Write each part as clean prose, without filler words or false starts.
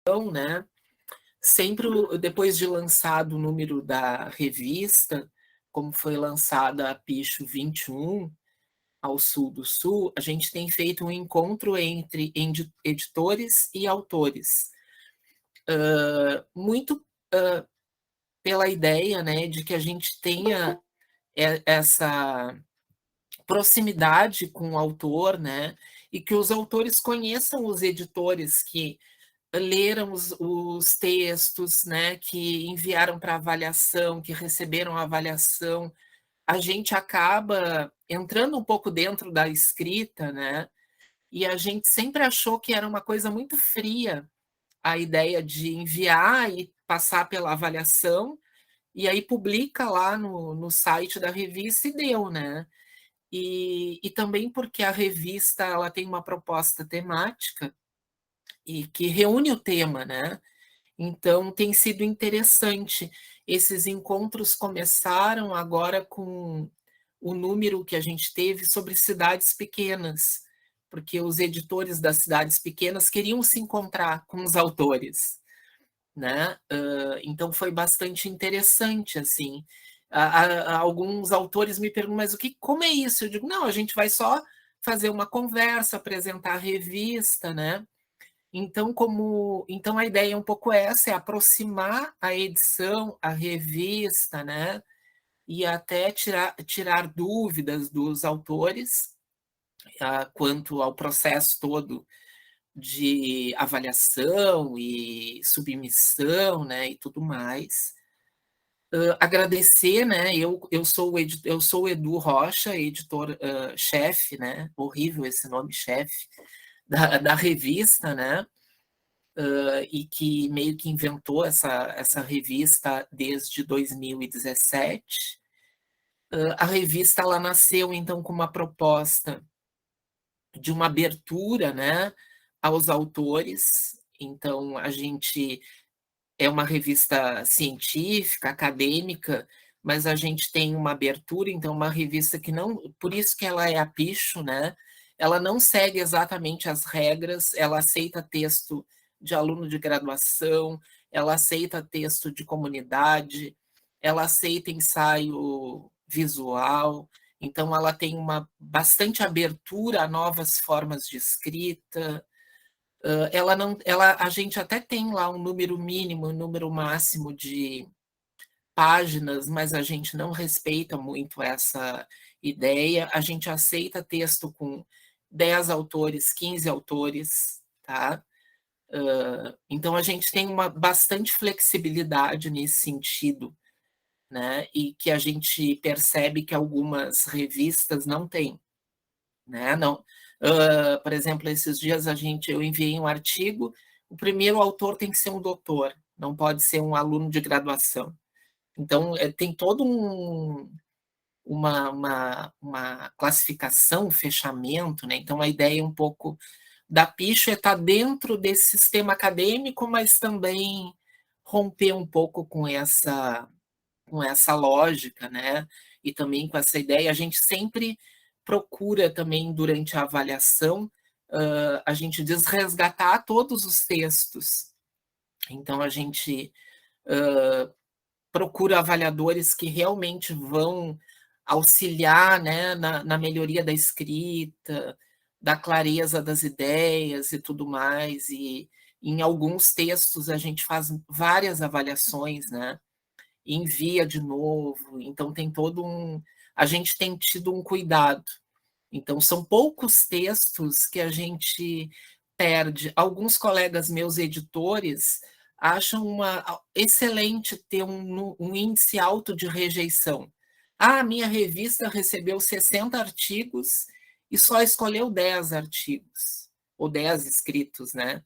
Então, né, sempre depois de lançado o número da revista, como foi lançada a Picho 21, ao sul do Sul, a gente tem feito um encontro entre editores e autores. Muito pela ideia, né, de que a gente tenha essa proximidade com o autor, né, e que os autores conheçam os editores que leram os textos, né, que enviaram para avaliação, que receberam a avaliação. A gente acaba entrando um pouco dentro da escrita, né, e a gente sempre achou que era uma coisa muito fria a ideia de enviar e passar pela avaliação, e aí publica lá no site da revista e deu, né? E também porque a revista ela tem uma proposta temática e que reúne o tema, né? Então tem sido interessante. Esses encontros começaram agora com o número que a gente teve sobre cidades pequenas, porque os editores das cidades pequenas queriam se encontrar com os autores, né? Então foi bastante interessante, assim. Alguns autores me perguntam, mas como é isso? Eu digo, não, a gente vai só fazer uma conversa, apresentar a revista, né? Então a ideia é um pouco essa, é aproximar a edição, a revista, né? E até tirar dúvidas dos autores quanto ao processo todo de avaliação e submissão, né, e tudo mais. Agradecer, né? Eu sou o Edu Rocha, editor-chefe, né? Horrível esse nome, chefe, da revista, né? E que meio que inventou essa revista desde 2017. A revista ela nasceu então com uma proposta de uma abertura, né, aos autores. Então a gente é uma revista científica, acadêmica, mas a gente tem uma abertura, então uma revista que não, por isso que ela é a Picho, né? Ela não segue exatamente as regras, ela aceita texto de aluno de graduação, ela aceita texto de comunidade, ela aceita ensaio visual, então ela tem uma bastante abertura a novas formas de escrita. Ela não, a gente até tem lá um número mínimo, um número máximo de páginas, mas a gente não respeita muito essa ideia. A gente aceita texto com 10 autores, 15 autores, tá? Então a gente tem uma bastante flexibilidade nesse sentido, né? E que a gente percebe que algumas revistas não têm, né? Não, por exemplo, esses dias eu enviei um artigo, o primeiro autor tem que ser um doutor, não pode ser um aluno de graduação. Então, tem todo uma classificação, um fechamento, né? Então, a ideia um pouco da Picho é estar dentro desse sistema acadêmico, mas também romper um pouco com essa lógica, né? E também com essa ideia, a gente sempre procura também, durante a avaliação, a gente diz resgatar todos os textos. Então, a gente procura avaliadores que realmente vão auxiliar, né, na melhoria da escrita, da clareza das ideias e tudo mais. E em alguns textos a gente faz várias avaliações, né? Envia de novo. Então tem todo um. A gente tem tido um cuidado. Então são poucos textos que a gente perde. Alguns colegas meus editores acham excelente ter um índice alto de rejeição. Ah, a minha revista recebeu 60 artigos e só escolheu 10 artigos, ou 10 escritos, né?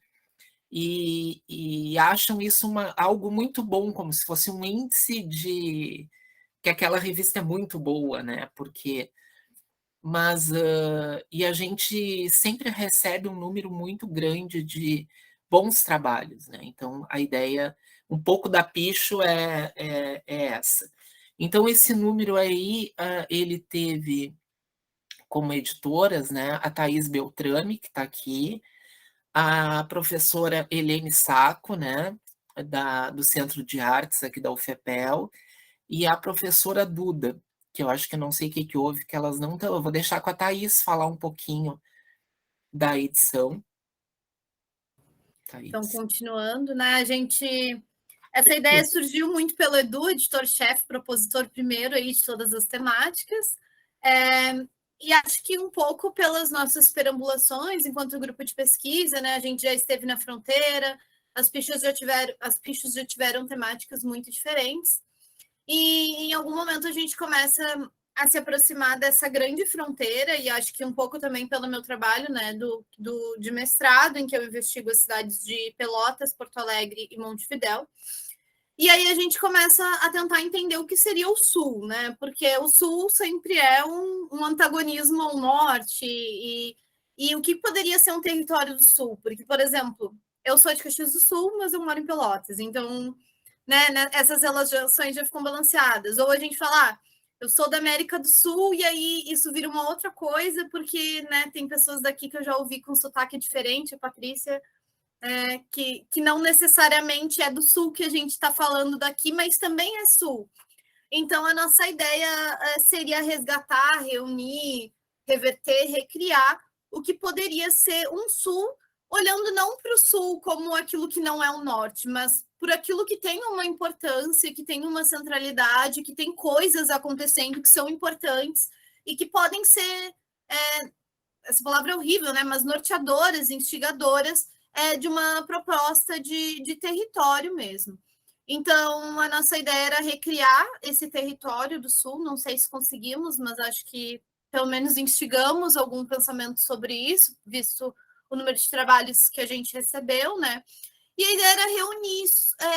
E acham isso algo muito bom, como se fosse um índice de que aquela revista é muito boa, né? E a gente sempre recebe um número muito grande de bons trabalhos, né? Então a ideia, um pouco da Picho é essa. Então esse número aí, ele teve como editoras, né, a Thaís Beltrame, que está aqui, a professora Helene Sacco, né, do Centro de Artes aqui da UFPEL, e a professora Duda, que eu acho que não sei o que que houve, que elas não estão. Eu vou deixar com a Thaís falar um pouquinho da edição. Então, Thaís. continuando, né? Essa ideia surgiu muito pelo Edu, editor-chefe, propositor primeiro aí de todas as temáticas. E acho que um pouco pelas nossas perambulações enquanto grupo de pesquisa, né? A gente já esteve na fronteira, as pichas já tiveram temáticas muito diferentes. E em algum momento a gente começa a se aproximar dessa grande fronteira, e acho que um pouco também pelo meu trabalho, né, de mestrado, em que eu investigo as cidades de Pelotas, Porto Alegre e Montevidéu. E aí a gente começa a tentar entender o que seria o Sul, né? Porque o Sul sempre é um antagonismo ao Norte, e o que poderia ser um território do Sul? Porque, por exemplo, eu sou de Caxias do Sul, mas eu moro em Pelotas, então né, essas relações já ficam balanceadas. Ou a gente fala, eu sou da América do Sul, e aí isso vira uma outra coisa, porque né, tem pessoas daqui que eu já ouvi com sotaque diferente, a Patrícia, que não necessariamente é do Sul que a gente está falando daqui, mas também é Sul. Então, a nossa ideia seria resgatar, reunir, reverter, recriar o que poderia ser um Sul, olhando não para o Sul como aquilo que não é o Norte, mas por aquilo que tem uma importância, que tem uma centralidade, que tem coisas acontecendo que são importantes e que podem ser, essa palavra é horrível, né? Mas norteadoras, instigadoras de uma proposta de território mesmo. Então, a nossa ideia era recriar esse território do Sul. Não sei se conseguimos, mas acho que pelo menos instigamos algum pensamento sobre isso, visto o número de trabalhos que a gente recebeu, né? E a ideia era reunir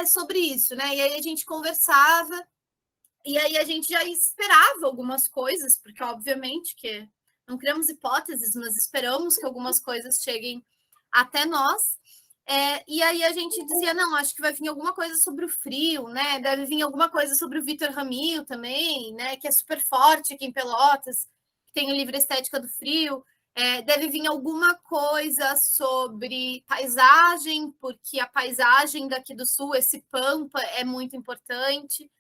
sobre isso, né? E aí a gente conversava, e aí a gente já esperava algumas coisas, porque obviamente que não criamos hipóteses, mas esperamos que algumas coisas cheguem até nós. E aí a gente dizia, não, acho que vai vir alguma coisa sobre o frio, né? Deve vir alguma coisa sobre o Vitor Ramil também, né? Que é super forte aqui em Pelotas, que tem o livro Estética do Frio. Deve vir alguma coisa sobre paisagem, porque a paisagem daqui do sul, esse pampa, é muito importante.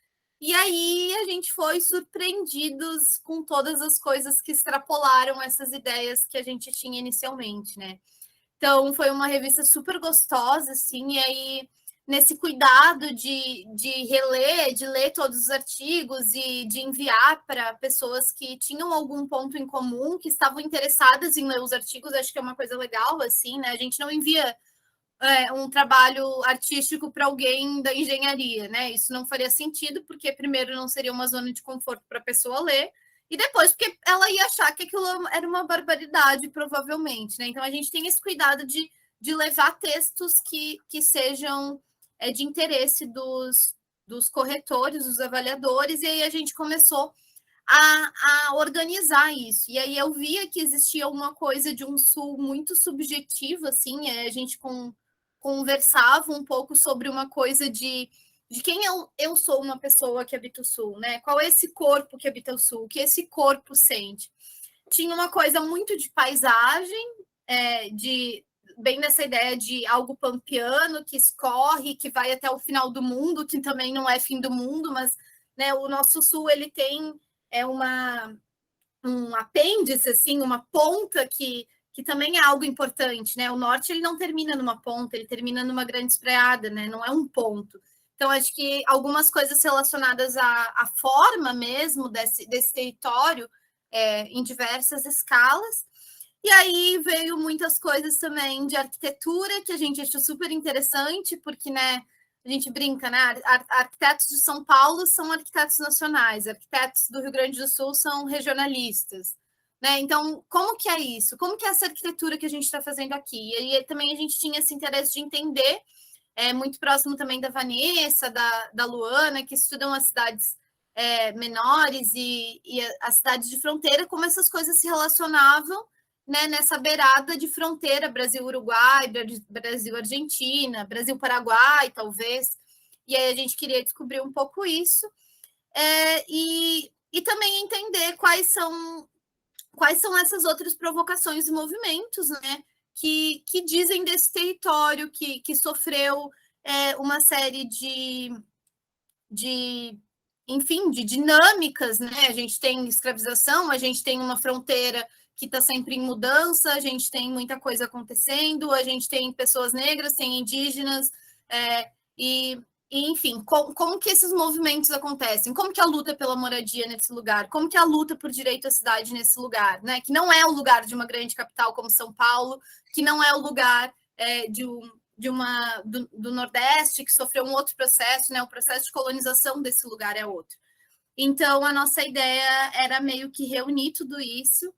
E aí a gente foi surpreendidos com todas as coisas que extrapolaram essas ideias que a gente tinha inicialmente, né? Então, foi uma revista super gostosa, assim, e aí, nesse cuidado de reler, de ler todos os artigos e de enviar para pessoas que tinham algum ponto em comum, que estavam interessadas em ler os artigos, acho que é uma coisa legal, assim, né? A gente não envia um trabalho artístico para alguém da engenharia, né? Isso não faria sentido, porque primeiro não seria uma zona de conforto para a pessoa ler, e depois porque ela ia achar que aquilo era uma barbaridade, provavelmente, né? Então a gente tem esse cuidado de levar textos que sejam de interesse dos corretores, dos avaliadores, e aí a gente começou a organizar isso. E aí eu via que existia uma coisa de um sul muito subjetivo, assim, a gente conversava um pouco sobre uma coisa de quem eu sou uma pessoa que habita o sul, né? Qual é esse corpo que habita o sul? O que esse corpo sente? Tinha uma coisa muito de paisagem, de bem nessa ideia de algo pampiano que escorre, que vai até o final do mundo, que também não é fim do mundo, mas né, o nosso sul ele tem um apêndice, assim, uma ponta que também é algo importante, né? O norte ele não termina numa ponta, ele termina numa grande espraiada, né? Não é um ponto. Então, acho que algumas coisas relacionadas à forma mesmo desse território em diversas escalas. E aí veio muitas coisas também de arquitetura que a gente achou super interessante, porque, né, a gente brinca, né? Arquitetos de São Paulo são arquitetos nacionais, arquitetos do Rio Grande do Sul são regionalistas, né? Então, como que é isso? Como que é essa arquitetura que a gente está fazendo aqui? E aí também a gente tinha esse interesse de entender, muito próximo também da Vanessa, da Luana, que estudam as cidades menores e as cidades de fronteira, como essas coisas se relacionavam, né, nessa beirada de fronteira Brasil-Uruguai, Brasil-Argentina, Brasil-Paraguai, talvez. E aí a gente queria descobrir um pouco isso. E também entender quais são essas outras provocações e movimentos, né, que dizem desse território, que sofreu uma série enfim, de dinâmicas, né? A gente tem escravização, a gente tem uma fronteira que está sempre em mudança, a gente tem muita coisa acontecendo, a gente tem pessoas negras, tem indígenas, e enfim, como que esses movimentos acontecem? Como que a luta pela moradia nesse lugar? Como que a luta por direito à cidade nesse lugar? Né? Que não é o lugar de uma grande capital como São Paulo, que não é o lugar do Nordeste, que sofreu um outro processo, né? O processo de colonização desse lugar é outro. Então, a nossa ideia era meio que reunir tudo isso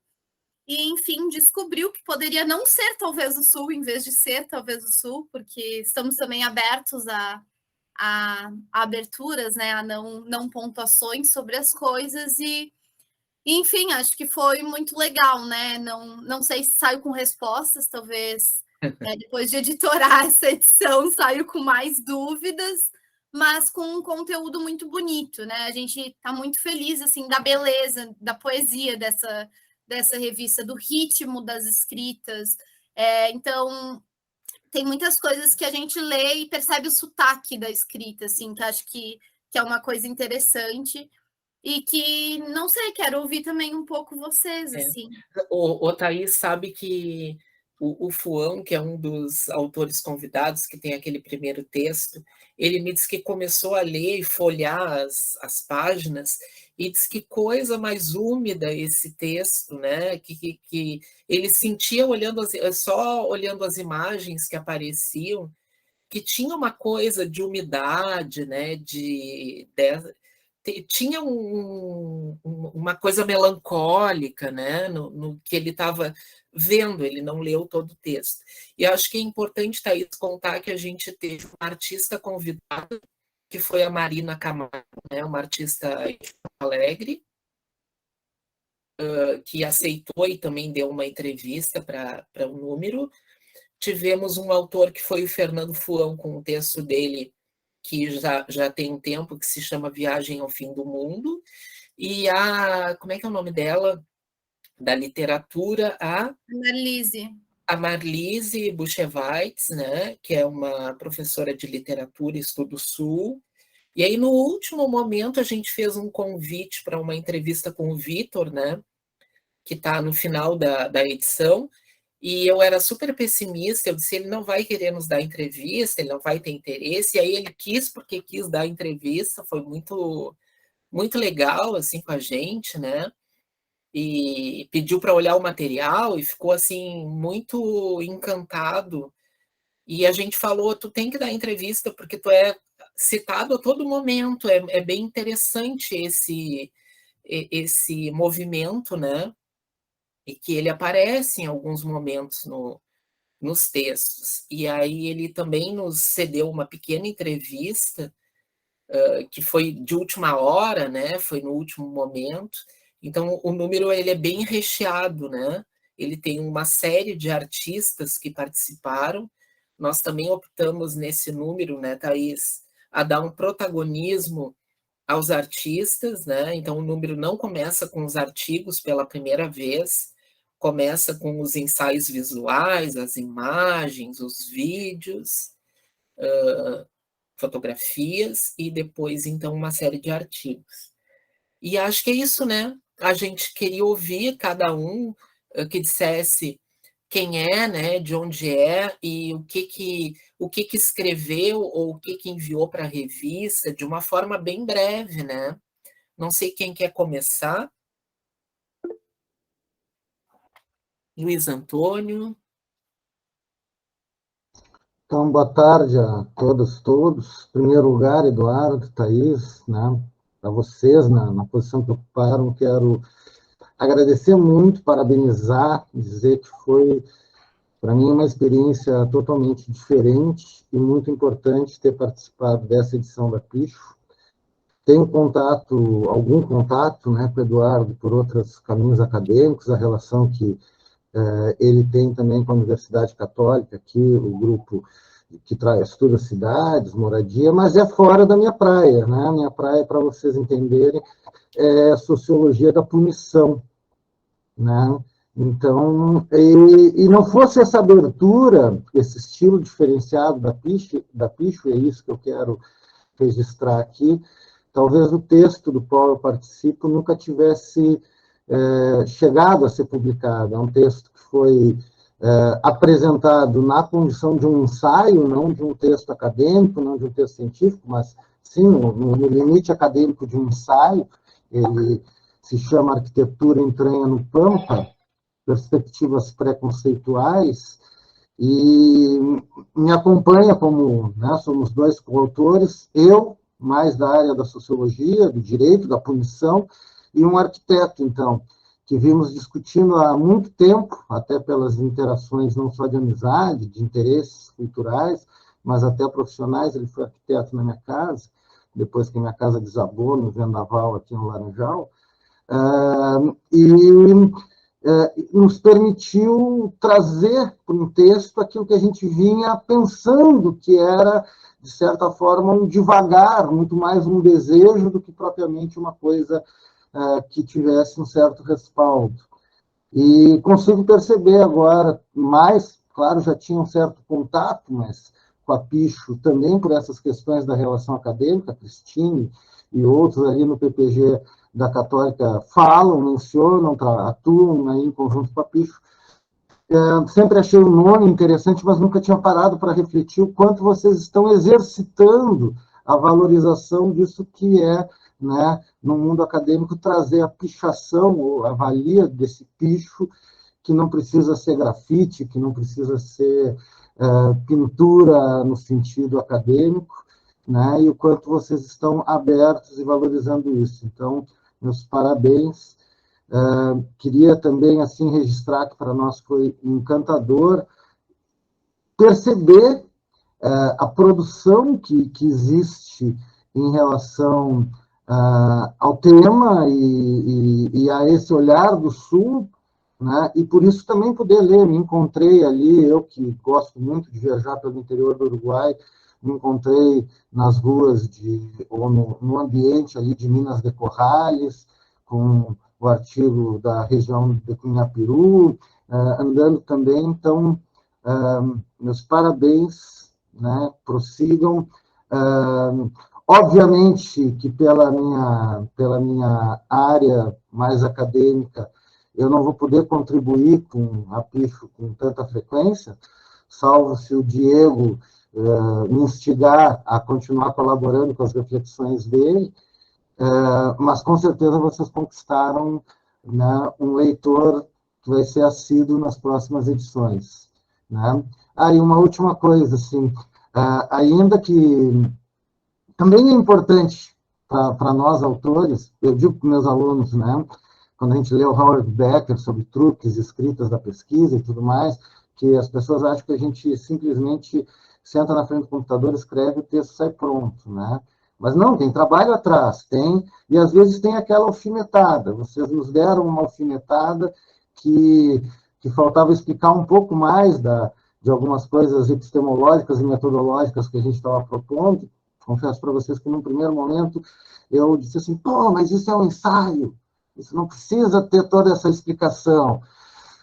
e, enfim, descobriu que poderia não ser talvez o Sul, em vez de ser talvez o Sul, porque estamos também abertos a aberturas, né, a não pontuações sobre as coisas e enfim, acho que foi muito legal, né? Não sei se saio com respostas, talvez depois de editorar essa edição saio com mais dúvidas, mas com um conteúdo muito bonito, né? A gente está muito feliz assim da beleza, da poesia dessa revista, do ritmo das escritas. Então tem muitas coisas que a gente lê e percebe o sotaque da escrita, assim, que acho que é uma coisa interessante. E que, não sei, quero ouvir também um pouco vocês, assim. O Thaís sabe que o Fuão, que é um dos autores convidados, que tem aquele primeiro texto, ele me disse que começou a ler e folhear as páginas e disse que coisa mais úmida esse texto, né? Que ele sentia só olhando as imagens que apareciam, que tinha uma coisa de umidade, né? Tinha uma coisa melancólica, né, no que ele estava vendo, ele não leu todo o texto. E acho que é importante, Thaís, contar que a gente teve uma artista convidada, que foi a Marina Camargo, né, uma artista de Porto Alegre, que aceitou e também deu uma entrevista para o Número. Tivemos um autor que foi o Fernando Fuão, com o texto dele, que já tem um tempo, que se chama Viagem ao Fim do Mundo, e como é que é o nome dela? Da literatura, a Marlise Buchewitz, né, que é uma professora de literatura e estudo sul. E aí, no último momento, a gente fez um convite para uma entrevista com o Vitor, né, que está no final da edição, e eu era super pessimista, eu disse, ele não vai querer nos dar entrevista, ele não vai ter interesse, e aí ele quis, porque quis dar entrevista, foi muito, muito legal, assim, com a gente, né, e pediu para olhar o material, e ficou, assim, muito encantado, e a gente falou, tu tem que dar entrevista, porque tu é citado a todo momento, é bem interessante esse movimento, né, e que ele aparece em alguns momentos nos textos. E aí ele também nos cedeu uma pequena entrevista, que foi de última hora, né? Foi no último momento. Então, o número ele é bem recheado, né? Ele tem uma série de artistas que participaram. Nós também optamos nesse número, né, Thaís, a dar um protagonismo aos artistas, né? Então, o número não começa com os artigos pela primeira vez, começa com os ensaios visuais, as imagens, os vídeos, fotografias e depois, então, uma série de artigos. E acho que é isso, né? A gente queria ouvir cada um que dissesse quem é, né, de onde é e o que escreveu ou o que enviou para a revista, de uma forma bem breve, né? Não sei quem quer começar. Luiz Antônio. Então, boa tarde a todas e todos. Em primeiro lugar, Eduardo, Thaís, né, para vocês, na posição que ocuparam, quero agradecer muito, parabenizar, dizer que foi, para mim, uma experiência totalmente diferente e muito importante ter participado dessa edição da Picho. Tenho algum contato, né, com o Eduardo por outros caminhos acadêmicos, a relação que ele tem também com a Universidade Católica, aqui, o grupo que estuda cidades, moradia, mas é fora da minha praia, né? Minha praia, para vocês entenderem, é a sociologia da punição, né? Então, e não fosse essa abertura, esse estilo diferenciado da Picho, é isso que eu quero registrar aqui, talvez o texto do qual eu participo nunca tivesse chegado a ser publicado. É um texto que foi apresentado na condição de um ensaio, não de um texto acadêmico, não de um texto científico, mas sim no limite acadêmico de um ensaio. Ele se chama Arquitetura Entranha no Pampa, Perspectivas Preconceituais, e me acompanha como, né, somos dois coautores, eu, mais da área da sociologia, do direito, da punição, e um arquiteto, então, que vimos discutindo há muito tempo, até pelas interações não só de amizade, de interesses culturais, mas até profissionais. Ele foi arquiteto na minha casa, depois que minha casa desabou no vendaval aqui no Laranjal, e nos permitiu trazer para um texto aquilo que a gente vinha pensando que era, de certa forma, um divagar, muito mais um desejo do que propriamente uma coisa que tivesse um certo respaldo. E consigo perceber agora, mais, claro, já tinha um certo contato, mas com a Picho também por essas questões da relação acadêmica, a Cristine e outros ali no PPG da Católica falam, mencionam, atuam aí em conjunto com a Picho. Sempre achei o nome interessante, mas nunca tinha parado para refletir o quanto vocês estão exercitando a valorização disso que é, né, no mundo acadêmico, trazer a pichação, ou a valia desse picho, que não precisa ser grafite, que não precisa ser pintura no sentido acadêmico, né, e o quanto vocês estão abertos e valorizando isso. Então, meus parabéns. Queria também assim registrar que para nós foi encantador perceber a produção que existe em relação ao tema e a esse olhar do Sul, né? E por isso também poder ler. Me encontrei ali, eu que gosto muito de viajar pelo interior do Uruguai, me encontrei nas ruas ou no ambiente ali de Minas de Corrales, com o artigo da região de Cunhapiru, andando também. Então, meus parabéns, né? Prossigam. Obviamente que pela minha área mais acadêmica, eu não vou poder contribuir com a Picho com tanta frequência, salvo se o Diego me instigar a continuar colaborando com as reflexões dele, mas com certeza vocês conquistaram, né, um leitor que vai ser assíduo nas próximas edições, né? E uma última coisa, assim, ainda que também é importante para nós autores, eu digo para meus alunos, né, quando a gente lê o Howard Becker sobre truques, escritas da pesquisa e tudo mais, que as pessoas acham que a gente simplesmente senta na frente do computador, escreve, o texto sai pronto, né? Mas não, tem trabalho atrás, tem, e às vezes tem aquela alfinetada. Vocês nos deram uma alfinetada que faltava explicar um pouco mais de algumas coisas epistemológicas e metodológicas que a gente estava propondo. Confesso para vocês que, num primeiro momento, eu disse assim, pô, mas isso é um ensaio, isso não precisa ter toda essa explicação.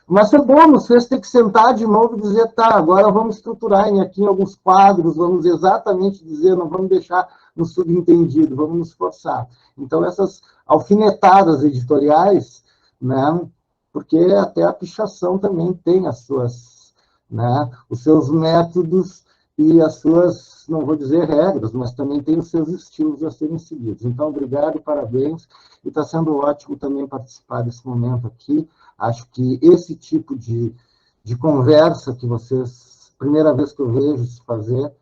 Mas foi bom, nos fez ter que sentar de novo e dizer, tá, agora vamos estruturar aqui em alguns quadros, vamos exatamente dizer, não vamos deixar no subentendido, vamos nos esforçar. Então, essas alfinetadas editoriais, né, porque até a pichação também tem as suas, né, os seus métodos e as suas, não vou dizer regras, mas também tem os seus estilos a serem seguidos. Então, obrigado, parabéns, e está sendo ótimo também participar desse momento aqui. Acho que esse tipo de conversa que vocês, primeira vez que eu vejo se fazer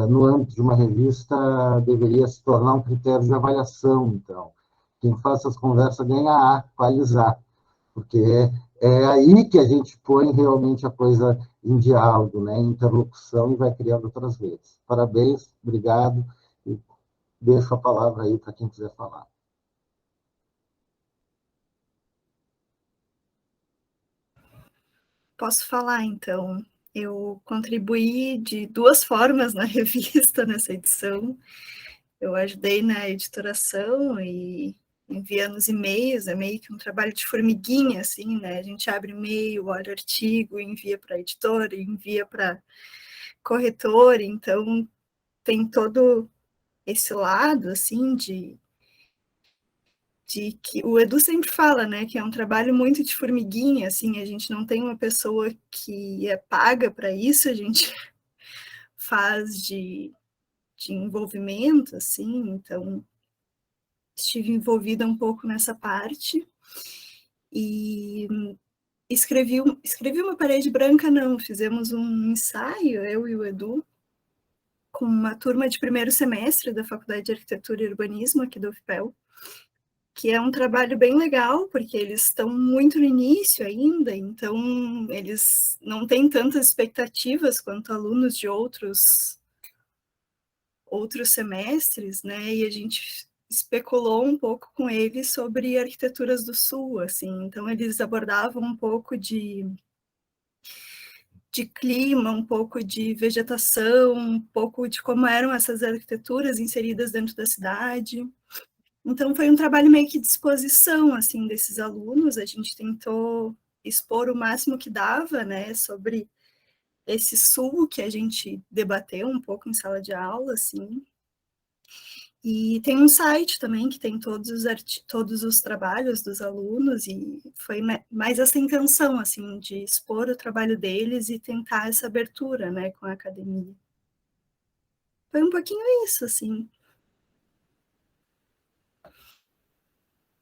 no âmbito de uma revista, deveria se tornar um critério de avaliação, então. Quem faz essas conversas ganha A, qualizar, porque é aí que a gente põe realmente a coisa em diálogo, né, em interlocução, e vai criando outras redes. Parabéns, obrigado, e deixo a palavra aí para quem quiser falar. Posso falar, então. Eu contribuí de duas formas na revista, nessa edição. Eu ajudei na editoração e envia nos e-mails, é meio que um trabalho de formiguinha, assim, né? A gente abre e-mail, olha o artigo, envia para a editora, envia para corretor, então tem todo esse lado, assim, de que o Edu sempre fala, né, que é um trabalho muito de formiguinha, assim, a gente não tem uma pessoa que é paga para isso, a gente faz de envolvimento, assim, então estive envolvida um pouco nessa parte e escrevi uma parede branca, não, fizemos um ensaio, eu e o Edu, com uma turma de primeiro semestre da Faculdade de Arquitetura e Urbanismo aqui da UFPEL, que é um trabalho bem legal, porque eles estão muito no início ainda, então eles não têm tantas expectativas quanto alunos de outros semestres, né? E a gente especulou um pouco com eles sobre arquiteturas do Sul, assim. Então eles abordavam um pouco de clima, um pouco de vegetação, um pouco de como eram essas arquiteturas inseridas dentro da cidade. Então foi um trabalho meio que de exposição, assim, desses alunos. A gente tentou expor o máximo que dava, né, sobre esse sul que a gente debateu um pouco em sala de aula, assim. E tem um site também que tem todos os trabalhos dos alunos, e foi mais essa intenção, assim, de expor o trabalho deles e tentar essa abertura, né, com a academia. Foi um pouquinho isso, assim.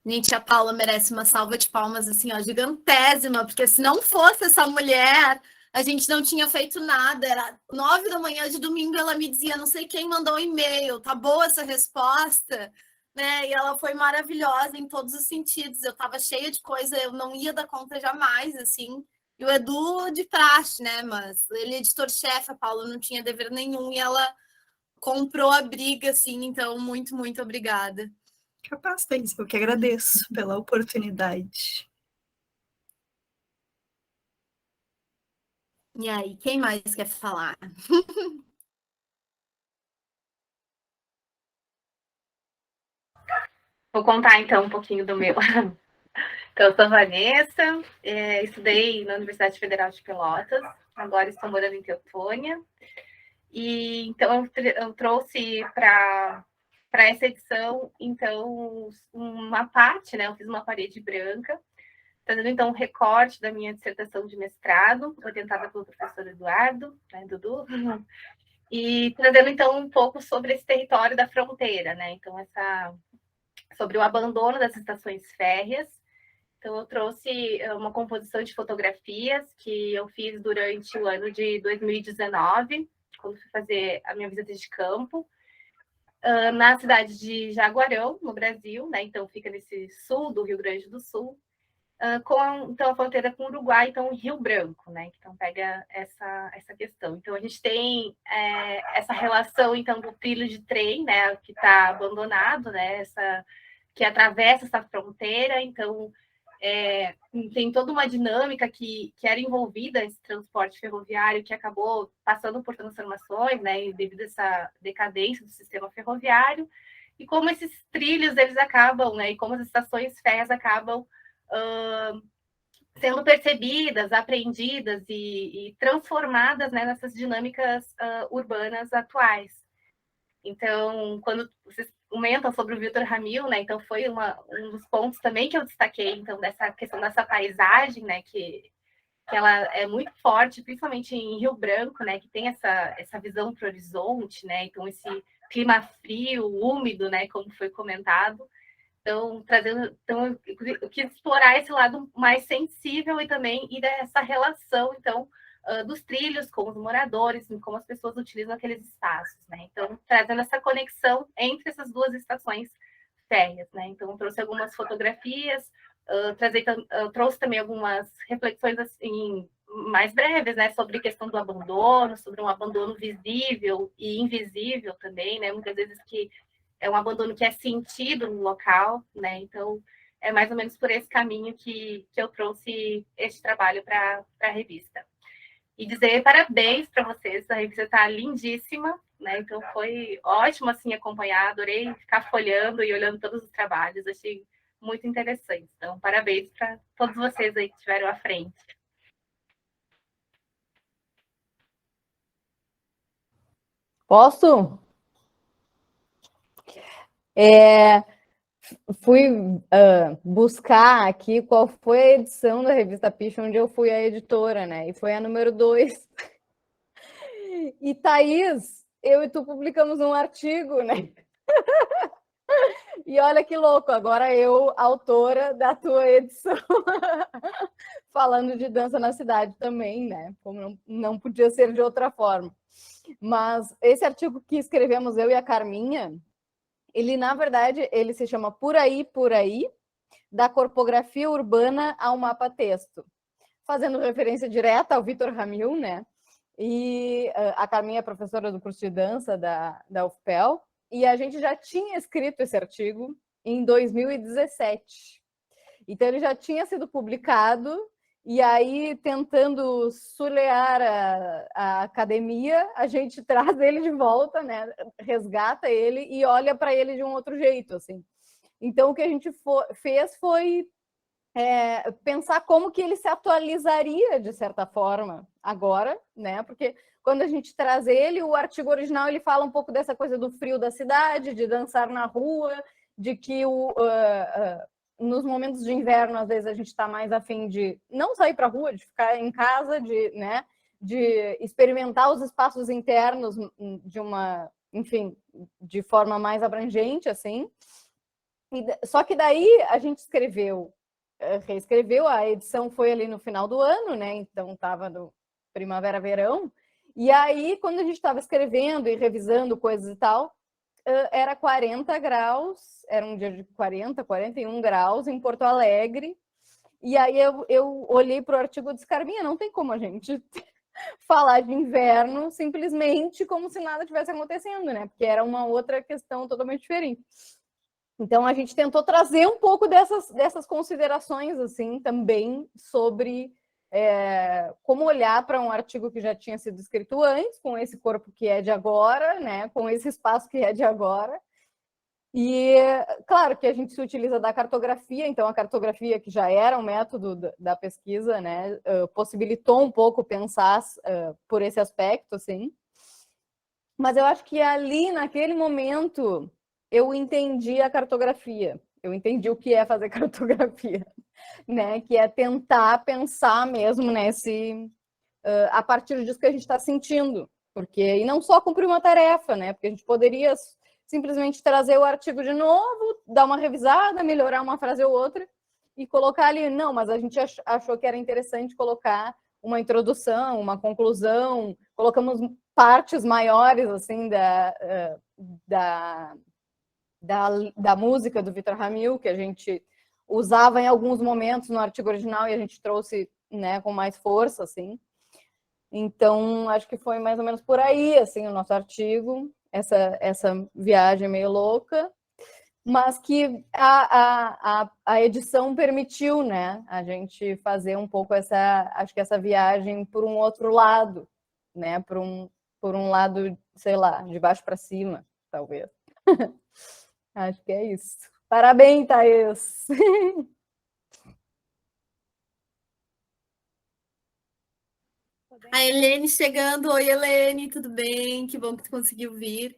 Gente, a Paula merece uma salva de palmas, assim, ó, gigantésima, porque se não fosse essa mulher, a gente não tinha feito nada. Era 9 da manhã de domingo, ela me dizia, não sei quem mandou um e-mail, tá boa essa resposta? Né? E ela foi maravilhosa em todos os sentidos. Eu estava cheia de coisa, eu não ia dar conta jamais, assim. E o Edu de praxe, né? Mas ele é editor-chefe, a Paula não tinha dever nenhum, e ela comprou a briga, assim, então muito, muito obrigada. Capaz, Thaís, eu que agradeço pela oportunidade. E aí, quem mais quer falar? Vou contar, então, um pouquinho do meu. Então, eu sou Vanessa, estudei na Universidade Federal de Pelotas, agora estou morando em Teutônia. E, então, eu trouxe para essa edição, então, uma parte, né? Eu fiz uma parede branca, trazendo, então, um recorte da minha dissertação de mestrado, orientada pelo professor Eduardo, né, Dudu, e trazendo, então, um pouco sobre esse território da fronteira, né? Então, sobre o abandono das estações férreas. Então, eu trouxe uma composição de fotografias que eu fiz durante o ano de 2019, quando fui fazer a minha visita de campo, na cidade de Jaguarão, no Brasil, né? Então, fica nesse sul do Rio Grande do Sul, então, a fronteira com o Uruguai, então, Rio Branco, né? Então, pega essa questão. Então, a gente tem essa relação, então, do trilho de trem, né? Que está abandonado, né? Que atravessa essa fronteira, então, tem toda uma dinâmica que era envolvida esse transporte ferroviário, que acabou passando por transformações, né? Devido a essa decadência do sistema ferroviário, e como esses trilhos, eles acabam, né? E como as estações férreas acabam sendo percebidas, apreendidas e transformadas, né, nessas dinâmicas urbanas atuais. Então, quando vocês comentam sobre o Victor Ramil, né, então foi um dos pontos também que eu destaquei, então, dessa questão dessa paisagem, né, que ela é muito forte, principalmente em Rio Branco, né, que tem essa visão para o horizonte, né, então esse clima frio, úmido, né, como foi comentado. Então, eu quis explorar esse lado mais sensível e também dessa relação, então, dos trilhos com os moradores, como as pessoas utilizam aqueles espaços, né? Então, trazendo essa conexão entre essas duas estações férreas, né? Então, eu trouxe algumas fotografias, trouxe também algumas reflexões assim, mais breves, né? Sobre a questão do abandono, sobre um abandono visível e invisível também, né? Muitas vezes que é um abandono que é sentido no local, né? Então, é mais ou menos por esse caminho que eu trouxe este trabalho para a revista. E dizer parabéns para vocês, a revista está lindíssima, né? Então, foi ótimo, assim, acompanhar, adorei ficar folhando e olhando todos os trabalhos, achei muito interessantes. Então, parabéns para todos vocês aí que estiveram à frente. Posso? Fui buscar aqui qual foi a edição da revista Piche onde eu fui a editora, né? E foi a número 2. E Thaís, eu e tu publicamos um artigo, né? E olha que louco, agora eu, autora da tua edição, falando de dança na cidade também, né? Como não podia ser de outra forma. Mas esse artigo que escrevemos eu e a Carminha, ele, na verdade, ele se chama Por Aí, da corpografia urbana ao mapa texto, fazendo referência direta ao Vitor Ramil, né? E a Carminha é professora do curso de dança da UFPEL, e a gente já tinha escrito esse artigo em 2017. Então, ele já tinha sido publicado, e aí, tentando sulear a academia, a gente traz ele de volta, né? Resgata ele e olha para ele de um outro jeito, assim. Então, o que a gente fez foi pensar como que ele se atualizaria, de certa forma, agora, né? Porque quando a gente traz ele, o artigo original, ele fala um pouco dessa coisa do frio da cidade, de dançar na rua, de que nos momentos de inverno, às vezes, a gente está mais afim de não sair para a rua, de ficar em casa, né, de experimentar os espaços internos de uma, enfim, de forma mais abrangente, assim. Só que daí a gente reescreveu, a edição foi ali no final do ano, né? Então estava no primavera-verão. E aí, quando a gente estava escrevendo e revisando coisas e tal, era 40 graus, era um dia de 40, 41 graus em Porto Alegre. E aí eu olhei para o artigo e disse, Carminha, não tem como a gente falar de inverno simplesmente como se nada tivesse acontecendo, né? Porque era uma outra questão totalmente diferente. Então, a gente tentou trazer um pouco dessas considerações, assim, também sobre como olhar para um artigo que já tinha sido escrito antes, com esse corpo que é de agora, né, com esse espaço que é de agora. E, claro, que a gente se utiliza da cartografia, então a cartografia, que já era um método da pesquisa, né, possibilitou um pouco pensar por esse aspecto, assim. Mas eu acho que ali, naquele momento, eu entendi a cartografia, eu entendi o que é fazer cartografia, né? Que é tentar pensar mesmo a partir disso que a gente está sentindo, e não só cumprir uma tarefa, né? Porque a gente poderia simplesmente trazer o artigo de novo, dar uma revisada, melhorar uma frase ou outra e colocar ali. Não, mas a gente achou que era interessante colocar uma introdução, uma conclusão, colocamos partes maiores assim da música do Vitor Ramil, que a gente usava em alguns momentos no artigo original e a gente trouxe, né, com mais força, assim. Então, acho que foi mais ou menos por aí, assim, o nosso artigo, essa viagem meio louca, mas que a edição permitiu, né, a gente fazer um pouco acho que essa viagem por um outro lado, né, por um lado, sei lá, de baixo para cima, talvez. Acho que é isso. Parabéns, Thaís! A Helene chegando. Oi, Helene, tudo bem? Que bom que tu conseguiu vir.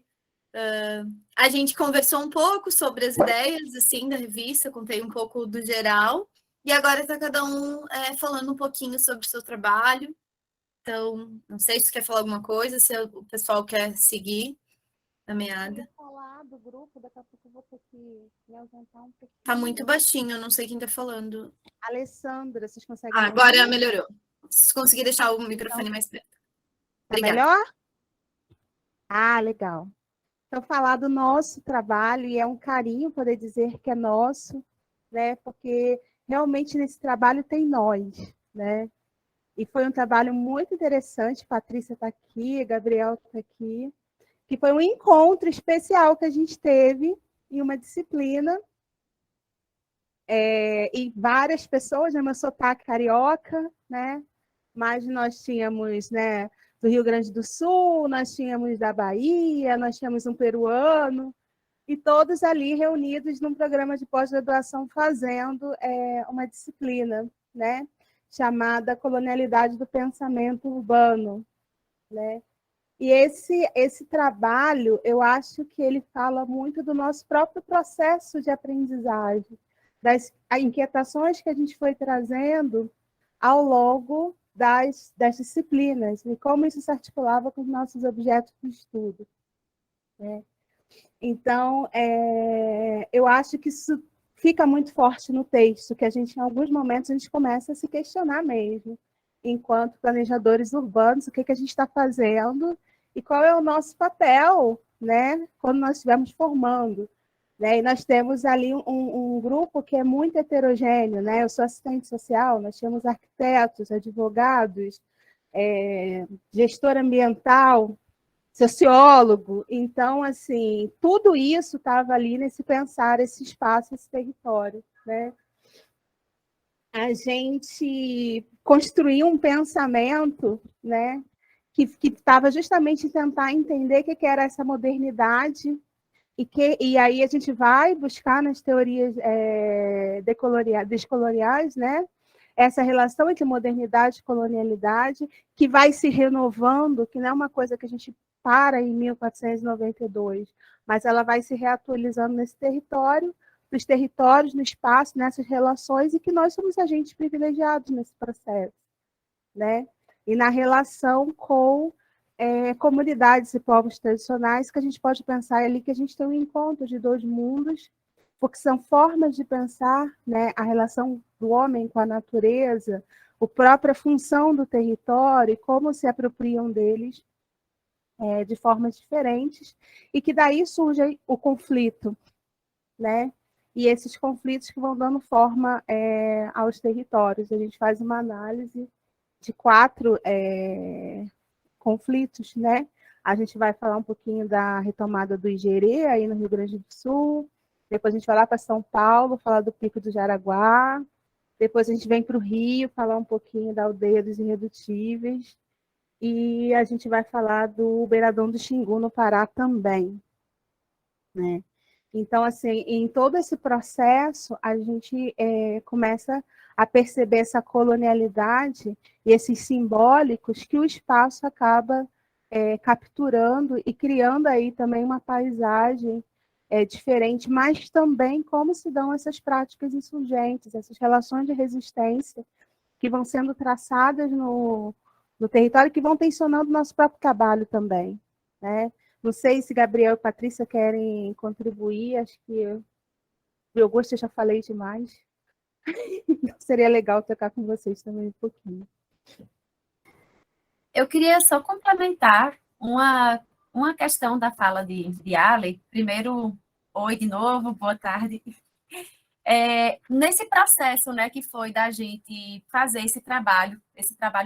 A gente conversou um pouco sobre as ideias assim, da revista, contei um pouco do geral, e agora está cada um falando um pouquinho sobre o seu trabalho. Então, não sei se você quer falar alguma coisa, se o pessoal quer seguir a meada. Eu ia falar do grupo, daqui a pouco eu vou ter que me ausentar um pouquinho. Tá muito baixinho, eu não sei quem está falando. Alessandra, vocês conseguem agora melhorou. Se conseguir deixar o microfone mais perto. Obrigada. Tá melhor? Ah, legal. Então, falar do nosso trabalho, e é um carinho poder dizer que é nosso, né? Porque realmente nesse trabalho tem nós, né? E foi um trabalho muito interessante, Patrícia está aqui, Gabriel está aqui, que foi um encontro especial que a gente teve em uma disciplina, e várias pessoas, né? Meu sotaque carioca, né? Mas nós tínhamos, né, do Rio Grande do Sul, nós tínhamos da Bahia, nós tínhamos um peruano, e todos ali reunidos num programa de pós-graduação fazendo uma disciplina, né, chamada Colonialidade do Pensamento Urbano, né? E esse trabalho, eu acho que ele fala muito do nosso próprio processo de aprendizagem, das inquietações que a gente foi trazendo ao longo das disciplinas, e como isso se articulava com os nossos objetos de estudo, né? Então, eu acho que isso fica muito forte no texto, que a gente, em alguns momentos, a gente começa a se questionar mesmo, enquanto planejadores urbanos, o que a gente está fazendo e qual é o nosso papel, né, quando nós estivermos formando. Né? E nós temos ali um grupo que é muito heterogêneo, né? Eu sou assistente social, nós temos arquitetos, advogados, gestor ambiental, sociólogo. Então, assim, tudo isso estava ali nesse pensar esse espaço, esse território, né? A gente construiu um pensamento, né, que estava justamente em tentar entender o que era essa modernidade, e aí a gente vai buscar nas teorias descoloniais, né, essa relação entre modernidade e colonialidade, que vai se renovando, que não é uma coisa que a gente para em 1492, mas ela vai se reatualizando nesse território, nos territórios, no espaço, nessas relações, e que nós somos agentes privilegiados nesse processo, né? E na relação com comunidades e povos tradicionais, que a gente pode pensar ali que a gente tem um encontro de dois mundos, porque são formas de pensar, né, a relação do homem com a natureza, a própria função do território e como se apropriam deles de formas diferentes, e que daí surge o conflito, né? E esses conflitos que vão dando forma aos territórios. A gente faz uma análise de 4 conflitos, né? A gente vai falar um pouquinho da retomada do Igerê, aí no Rio Grande do Sul, depois a gente vai lá para São Paulo, falar do Pico do Jaraguá, depois a gente vem para o Rio, falar um pouquinho da Aldeia dos Irredutíveis, e a gente vai falar do Beiradão do Xingu, no Pará também, né? Então, assim, em todo esse processo, a gente começa a perceber essa colonialidade e esses simbólicos que o espaço acaba capturando e criando aí também uma paisagem diferente, mas também como se dão essas práticas insurgentes, essas relações de resistência que vão sendo traçadas no território, que vão tensionando o nosso próprio trabalho também, né? Não sei se Gabriel e Patrícia querem contribuir, acho que eu gosto, eu já falei demais. Então, seria legal tocar com vocês também um pouquinho. Eu queria só complementar uma questão da fala de Ale. Primeiro, oi de novo, boa tarde. Nesse processo, né, que foi da gente fazer esse trabalho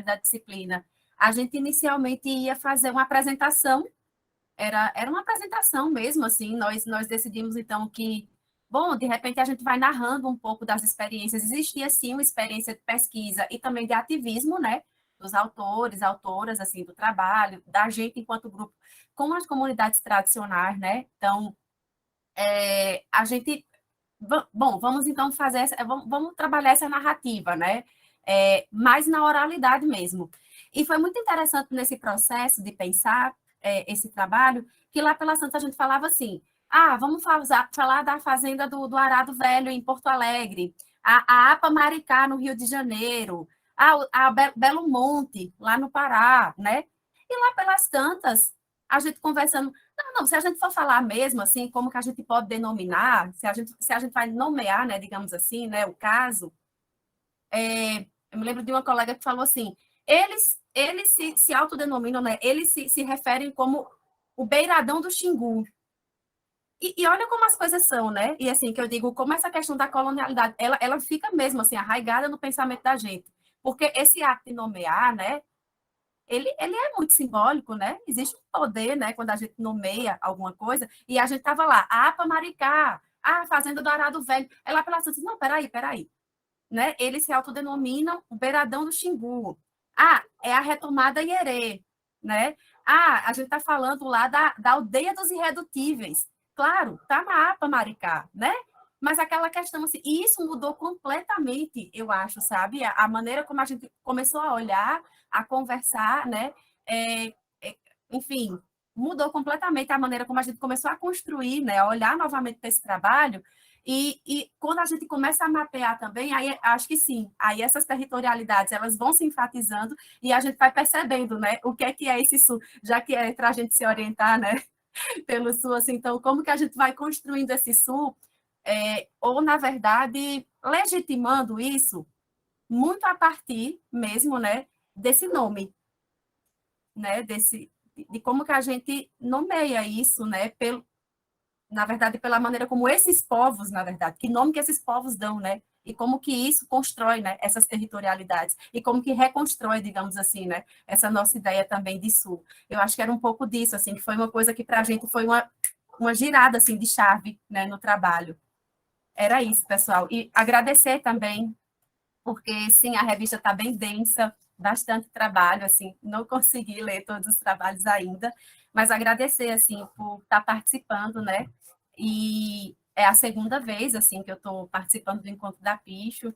da disciplina, a gente inicialmente ia fazer uma apresentação. Era uma apresentação mesmo, assim, nós decidimos, então, que, bom, de repente a gente vai narrando um pouco das experiências. Existia, sim, uma experiência de pesquisa e também de ativismo, né, dos autores, autoras, assim, do trabalho, da gente enquanto grupo, com as comunidades tradicionais, né, então, a gente, bom, vamos então fazer, vamos trabalhar essa narrativa, né, mais na oralidade mesmo. E foi muito interessante nesse processo de pensar esse trabalho, que lá pela Santa a gente falava assim, vamos falar da fazenda do Arado Velho em Porto Alegre, a APA Maricá no Rio de Janeiro, a Belo Monte lá no Pará, né? E lá pelas tantas, a gente conversando, não, se a gente for falar mesmo assim, como que a gente pode denominar, se a gente vai nomear, né, digamos assim, né, o caso, eu me lembro de uma colega que falou assim, eles se autodenominam, né? Eles se referem como o Beiradão do Xingu. E olha como as coisas são, né? E assim, que eu digo, como essa questão da colonialidade, ela fica mesmo assim, arraigada no pensamento da gente. Porque esse ato de nomear, né? Ele é muito simbólico, né? Existe um poder, né? Quando a gente nomeia alguma coisa, e a gente estava lá, a APA Maricá, a Fazenda do Arado Velho. Ela pela Santa, não, peraí. Né? Eles se autodenominam o Beiradão do Xingu. É a retomada Igerê, né? A gente está falando lá da Aldeia dos Irredutíveis. claro, tá na APA Maricá, né? Mas aquela questão, assim, e isso mudou completamente, eu acho, sabe? A maneira como a gente começou a olhar, a conversar, né? Enfim, mudou completamente a maneira como a gente começou a construir, né? A olhar novamente para esse trabalho. E quando a gente começa a mapear também, aí acho que sim, aí essas territorialidades, elas vão se enfatizando e a gente vai percebendo, né? O que é esse sul, já que é para a gente se orientar, né? Pelo sul, assim, então, como que a gente vai construindo esse sul, ou, na verdade, legitimando isso muito a partir mesmo, né, desse nome, né, de como que a gente nomeia isso, né, na verdade, pela maneira como esses povos, na verdade, que nome que esses povos dão, né, e como que isso constrói, né, essas territorialidades, e como que reconstrói, digamos assim, né, essa nossa ideia também de sul. Eu acho que era um pouco disso, assim, que foi uma coisa que para a gente foi uma girada, assim, de chave, né, no trabalho. Era isso, pessoal. E agradecer também, porque, sim, a revista está bem densa, bastante trabalho, assim, não consegui ler todos os trabalhos ainda, mas agradecer, assim, por estar participando, né? E é a segunda vez, assim, que eu estou participando do Encontro da Picho,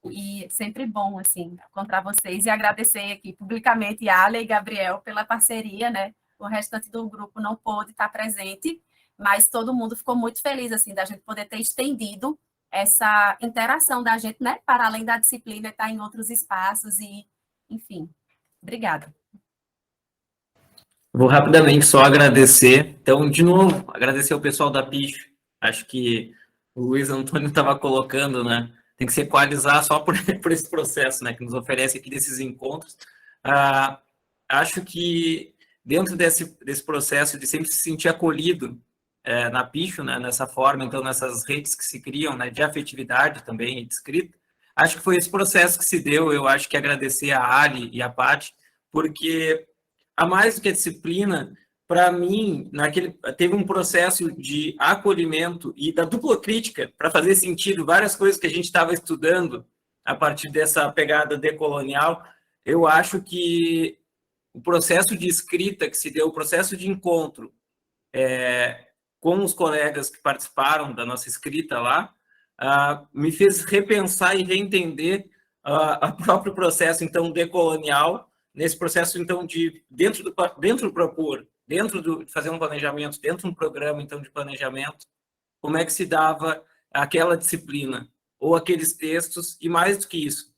e é sempre bom, assim, encontrar vocês, e agradecer aqui publicamente a Ale e Gabriel pela parceria, né? O restante do grupo não pôde estar presente, mas todo mundo ficou muito feliz, assim, da gente poder ter estendido essa interação da gente, né, para além da disciplina, estar em outros espaços e, enfim. Obrigada. Vou rapidamente só agradecer. Então, de novo, agradecer ao pessoal da Picho. Acho que o Luiz Antônio estava colocando, né? Tem que se equalizar só por esse processo, né? Que nos oferece aqui desses encontros. Acho que dentro desse processo de sempre se sentir acolhido na Picho, né? Nessa forma, então, nessas redes que se criam, né? De afetividade também e de escrita. Acho que foi esse processo que se deu. Eu acho que agradecer a Ali e a Paty, porque a mais do que a disciplina, para mim, teve um processo de acolhimento e da dupla crítica para fazer sentido várias coisas que a gente estava estudando a partir dessa pegada decolonial. Eu acho que o processo de escrita que se deu, o processo de encontro com os colegas que participaram da nossa escrita lá, me fez repensar e reentender o próprio processo, então, decolonial, nesse processo, então, de dentro do propor, dentro de fazer um planejamento, dentro de um programa, então, de planejamento, como é que se dava aquela disciplina, ou aqueles textos, e mais do que isso,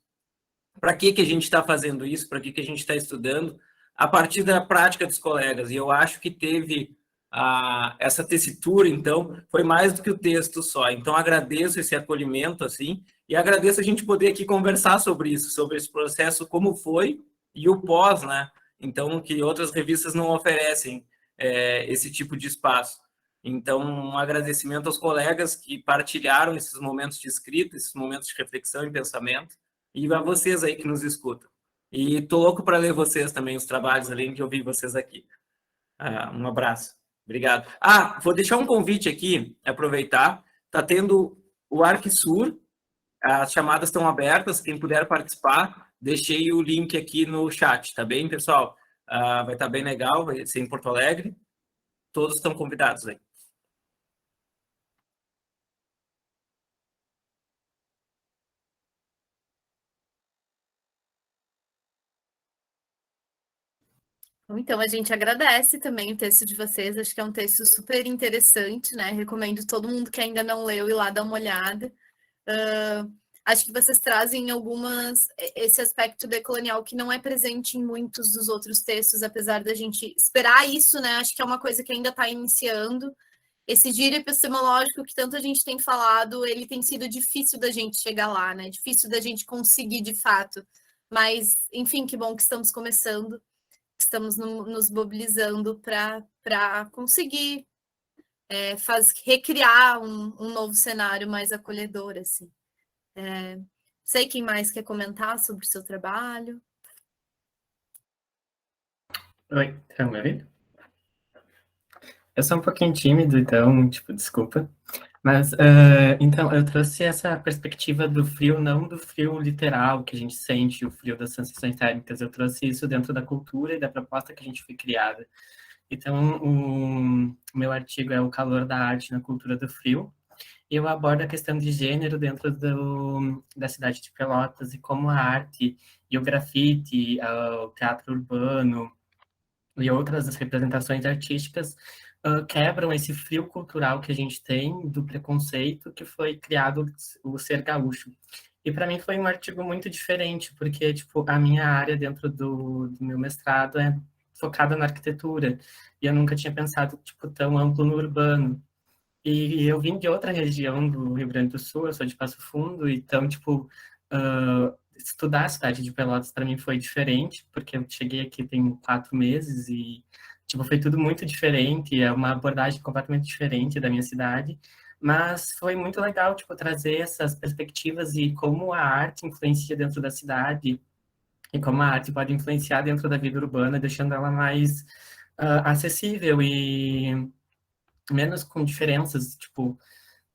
para que a gente está fazendo isso, para que a gente está estudando, a partir da prática dos colegas, e eu acho que teve essa tessitura, então, foi mais do que o texto só. Então, agradeço esse acolhimento, assim, e agradeço a gente poder aqui conversar sobre isso, sobre esse processo, como foi, e o pós, né? Então, que outras revistas não oferecem esse tipo de espaço. Então, um agradecimento aos colegas que partilharam esses momentos de escrita, esses momentos de reflexão e pensamento, e a vocês aí que nos escutam. E tô louco para ler vocês também, os trabalhos, além de ouvir vocês aqui. Um abraço. Obrigado. Vou deixar um convite aqui, aproveitar. Está tendo o ArcSur, as chamadas estão abertas, quem puder participar, deixei o link aqui no chat, tá bem, pessoal? Vai estar bem legal, vai ser em Porto Alegre. Todos estão convidados aí. Então, a gente agradece também o texto de vocês, acho que é um texto super interessante, né? Recomendo todo mundo que ainda não leu ir lá dar uma olhada. Acho que vocês trazem esse aspecto decolonial que não é presente em muitos dos outros textos, apesar da gente esperar isso, né? Acho que é uma coisa que ainda está iniciando. Esse giro epistemológico que tanto a gente tem falado, ele tem sido difícil da gente chegar lá, né? Difícil da gente conseguir de fato. Mas, enfim, que bom que estamos começando. Estamos nos mobilizando para conseguir recriar um novo cenário mais acolhedor, assim. Sei quem mais quer comentar sobre o seu trabalho. Oi, tá me ouvindo? Eu sou um pouquinho tímido, então, desculpa. Mas, então, eu trouxe essa perspectiva do frio, não do frio literal, que a gente sente, o frio das sensações térmicas. Eu trouxe isso dentro da cultura e da proposta que a gente foi criada. Então, o meu artigo é O Calor da Arte na Cultura do Frio, e eu abordo a questão de gênero dentro da cidade de Pelotas e como a arte e o grafite, o teatro urbano e outras representações artísticas quebram esse frio cultural que a gente tem do preconceito que foi criado o ser gaúcho. E para mim foi um artigo muito diferente, porque tipo, a minha área dentro do meu mestrado é focada na arquitetura, e eu nunca tinha pensado tipo, tão amplo no urbano. E eu vim de outra região do Rio Grande do Sul, eu sou de Passo Fundo, então, tipo, estudar a cidade de Pelotas para mim foi diferente, porque eu cheguei aqui tem 4 meses e, tipo, foi tudo muito diferente, é uma abordagem completamente diferente da minha cidade, mas foi muito legal, tipo, trazer essas perspectivas e como a arte influencia dentro da cidade e como a arte pode influenciar dentro da vida urbana, deixando ela mais acessível e menos com diferenças, tipo,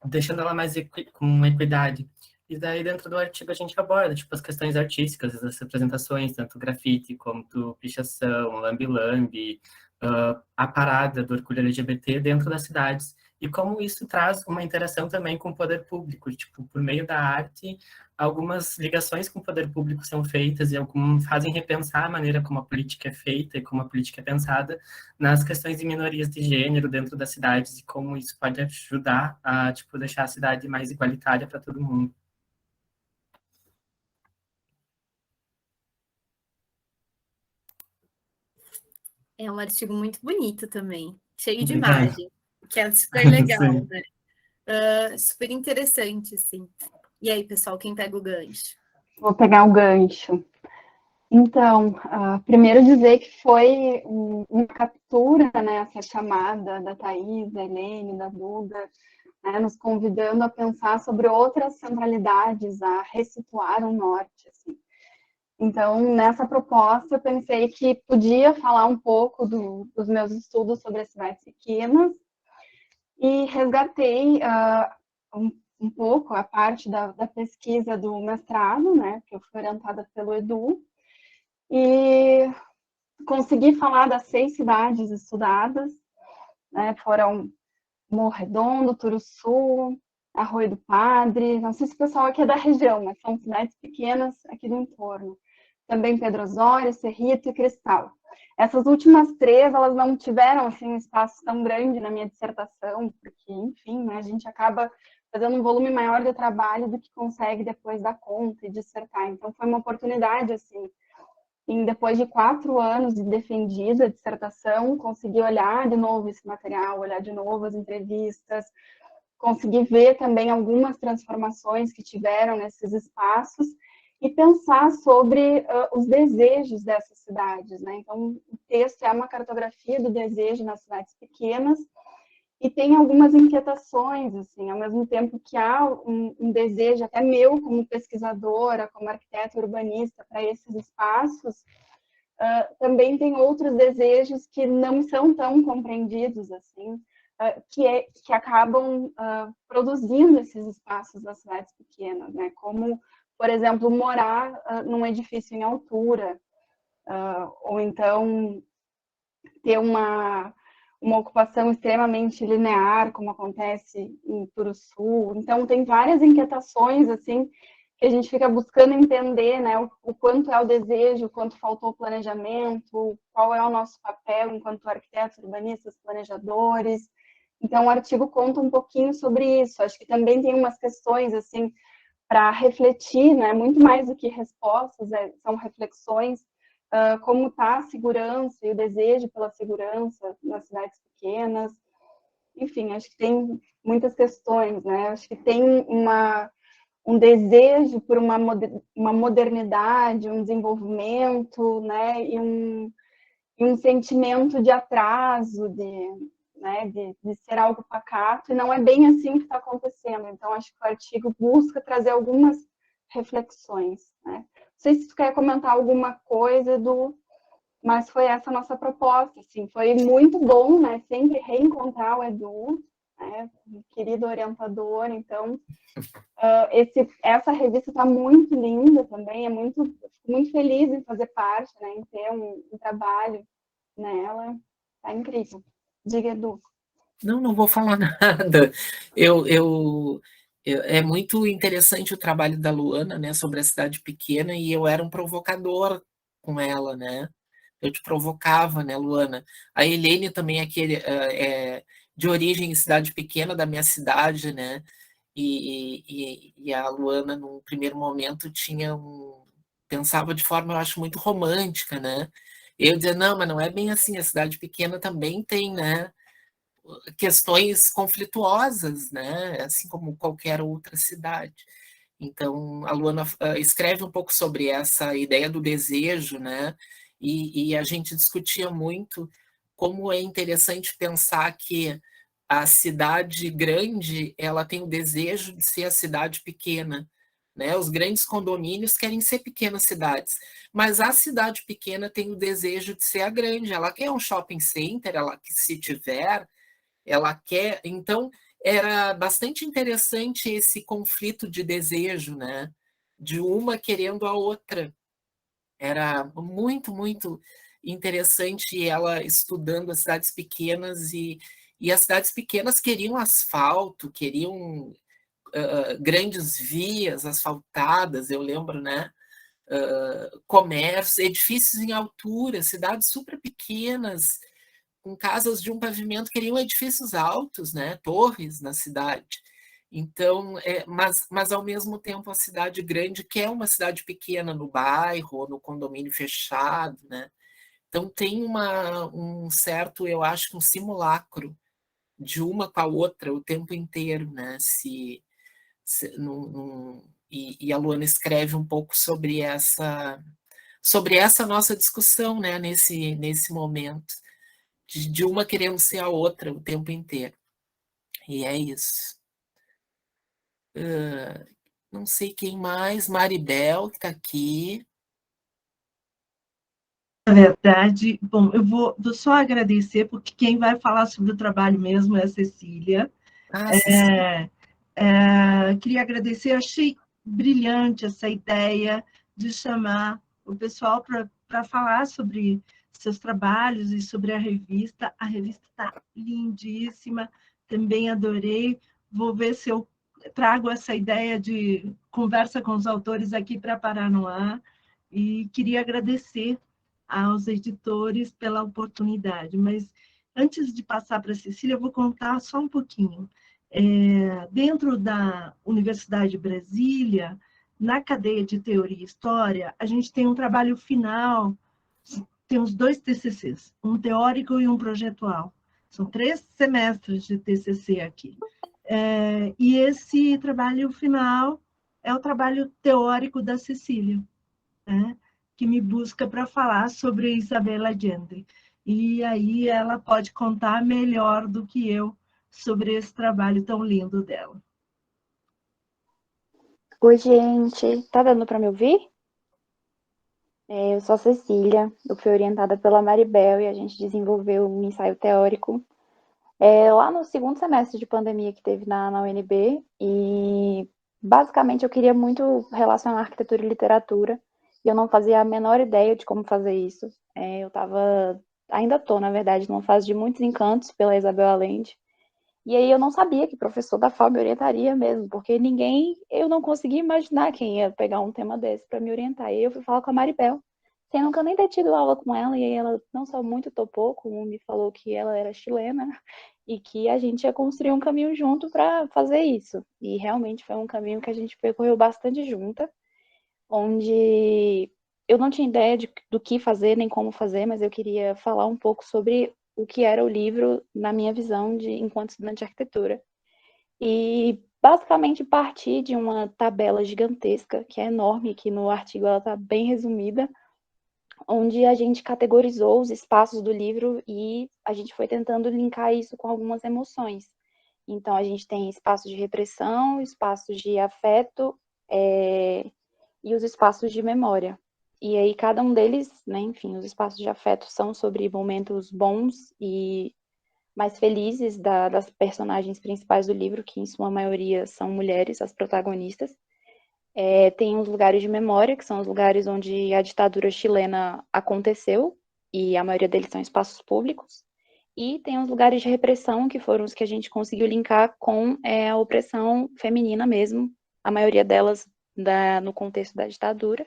deixando ela mais com equidade. E daí, dentro do artigo, a gente aborda, tipo, as questões artísticas, as representações, tanto grafite, quanto pichação, lambe-lambe, a parada do orgulho LGBT dentro das cidades. E como isso traz uma interação também com o poder público, tipo, por meio da arte, algumas ligações com o poder público são feitas e algumas fazem repensar a maneira como a política é feita e como a política é pensada nas questões de minorias de gênero dentro das cidades e como isso pode ajudar a, tipo, deixar a cidade mais igualitária para todo mundo. É um artigo muito bonito também, cheio de Obrigado. imagem, que é super legal, Sim. né? Super interessante, sim. E aí, pessoal, quem pega o gancho? Vou pegar o gancho. Então, primeiro dizer que foi uma captura, né, essa chamada da Thaís, da Helene, da Duda, né, nos convidando a pensar sobre outras centralidades, a ressituar o norte, assim. Então, nessa proposta, eu pensei que podia falar um pouco dos meus estudos sobre as cidades pequenas e resgatei um pouco a parte da pesquisa do mestrado, né, que eu fui orientada pelo Edu, e consegui falar das 6 cidades estudadas, né, foram Morro Redondo, Turuçu, Arroio do Padre, não sei se o pessoal aqui é da região, mas são cidades pequenas aqui do entorno. Também Pedro Osório, Cerrito e Cristal. Essas últimas 3, elas não tiveram assim, um espaço tão grande na minha dissertação, porque, enfim, né, a gente acaba fazendo um volume maior de trabalho do que consegue depois dar conta e dissertar. Então, foi uma oportunidade, assim, depois de 4 anos de defendida a dissertação, consegui olhar de novo esse material, olhar de novo as entrevistas, consegui ver também algumas transformações que tiveram nesses espaços e pensar sobre os desejos dessas cidades, né? Então, o texto é uma cartografia do desejo nas cidades pequenas e tem algumas inquietações, assim, ao mesmo tempo que há um desejo até meu como pesquisadora, como arquiteta urbanista para esses espaços, também tem outros desejos que não são tão compreendidos, assim, que acabam produzindo esses espaços das cidades pequenas, né? Como, por exemplo, morar num edifício em altura, ou então ter uma ocupação extremamente linear, como acontece em Turuçu. Então, tem várias inquietações, assim, que a gente fica buscando entender, né, o quanto é o desejo, o quanto faltou o planejamento, qual é o nosso papel enquanto arquitetos, urbanistas, planejadores. Então, o artigo conta um pouquinho sobre isso. Acho que também tem umas questões, assim, para refletir, né, muito mais do que respostas, são reflexões, como está a segurança e o desejo pela segurança nas cidades pequenas. Enfim, acho que tem muitas questões, né? Acho que tem um desejo por uma modernidade, um desenvolvimento, né? E um sentimento de atraso, né? de ser algo pacato, e não é bem assim que está acontecendo. Então, acho que o artigo busca trazer algumas reflexões, né? Não sei se tu quer comentar alguma coisa, Edu, mas foi essa a nossa proposta, assim, foi muito bom, né, sempre reencontrar o Edu, né, um querido orientador, então, essa revista está muito linda também, fico muito feliz em fazer parte, né, em ter um trabalho nela, Tá incrível. Diga, Edu. Não vou falar nada. É muito interessante o trabalho da Luana, né, sobre a cidade pequena, e eu era um provocador com ela, né? Eu te provocava, né, Luana? A Helene também é de origem em cidade pequena da minha cidade, né? E a Luana, num primeiro momento, pensava de forma, eu acho, muito romântica, né? Eu dizia, não, mas não é bem assim, a cidade pequena também tem, né, questões conflituosas, né? Assim como qualquer outra cidade. Então, a Luana escreve um pouco sobre essa ideia do desejo, né? E a gente discutia muito como é interessante pensar que a cidade grande, ela tem o desejo de ser a cidade pequena, né? Os grandes condomínios querem ser pequenas cidades, mas a cidade pequena tem o desejo de ser a grande. Ela quer um shopping center, ela que se tiver, ela quer. Então, era bastante interessante esse conflito de desejo, né? De uma querendo a outra. Era muito, muito interessante ela estudando as cidades pequenas e as cidades pequenas queriam asfalto, queriam grandes vias asfaltadas, eu lembro, né? Comércio, edifícios em altura, cidades super pequenas, com casas de um pavimento, queriam edifícios altos, né? Torres na cidade. Então, mas ao mesmo tempo a cidade grande quer uma cidade pequena no bairro ou no condomínio fechado, né? Então tem um certo, eu acho, um simulacro de uma com a outra o tempo inteiro, né? E a Luana escreve um pouco sobre essa nossa discussão, né? Nesse momento de uma querendo ser a outra o tempo inteiro. E é isso. Não sei quem mais, Maribel, que está aqui. Na verdade, bom, eu vou só agradecer, porque quem vai falar sobre o trabalho mesmo é a Cecília. Cecília. Queria agradecer, achei brilhante essa ideia de chamar o pessoal para falar sobre seus trabalhos e sobre a revista. A revista está lindíssima, também adorei. Vou ver se eu trago essa ideia de conversa com os autores aqui para Paranoá. E queria agradecer aos editores pela oportunidade. Mas antes de passar para a Cecília, eu vou contar só um pouquinho. Dentro da Universidade de Brasília, na cadeia de Teoria e História, a gente tem um trabalho final, temos 2 TCCs, um teórico e um projetual. São 3 semestres de TCC aqui. E esse trabalho final é o trabalho teórico da Cecília, né? Que me busca para falar sobre Isabel Allende. E aí ela pode contar melhor do que eu sobre esse trabalho tão lindo dela. Oi, gente. Tá dando para me ouvir? Eu sou a Cecília, eu fui orientada pela Maribel e a gente desenvolveu um ensaio teórico lá no segundo semestre de pandemia que teve na UNB, e basicamente eu queria muito relacionar arquitetura e literatura, e eu não fazia a menor ideia de como fazer isso. Ainda estou, na verdade, numa fase de muitos encantos pela Isabel Allende, e aí eu não sabia que professor da FAO me orientaria mesmo, porque eu não conseguia imaginar quem ia pegar um tema desse para me orientar. E aí eu fui falar com a Maribel, sem nunca nem ter tido aula com ela, e aí ela não só muito topou, como me falou que ela era chilena, e que a gente ia construir um caminho junto para fazer isso. E realmente foi um caminho que a gente percorreu bastante junta, onde eu não tinha ideia do que fazer, nem como fazer, mas eu queria falar um pouco sobre o que era o livro na minha visão enquanto estudante de arquitetura. E basicamente partir de uma tabela gigantesca, que é enorme, que no artigo ela está bem resumida, onde a gente categorizou os espaços do livro e a gente foi tentando linkar isso com algumas emoções. Então, a gente tem espaços de repressão, espaços de afeto e os espaços de memória. E aí, cada um deles, né, enfim, os espaços de afeto são sobre momentos bons e mais felizes das personagens principais do livro, que em sua maioria são mulheres, as protagonistas. Tem os lugares de memória, que são os lugares onde a ditadura chilena aconteceu, e a maioria deles são espaços públicos. E tem os lugares de repressão, que foram os que a gente conseguiu linkar com a opressão feminina mesmo, a maioria delas no contexto da ditadura.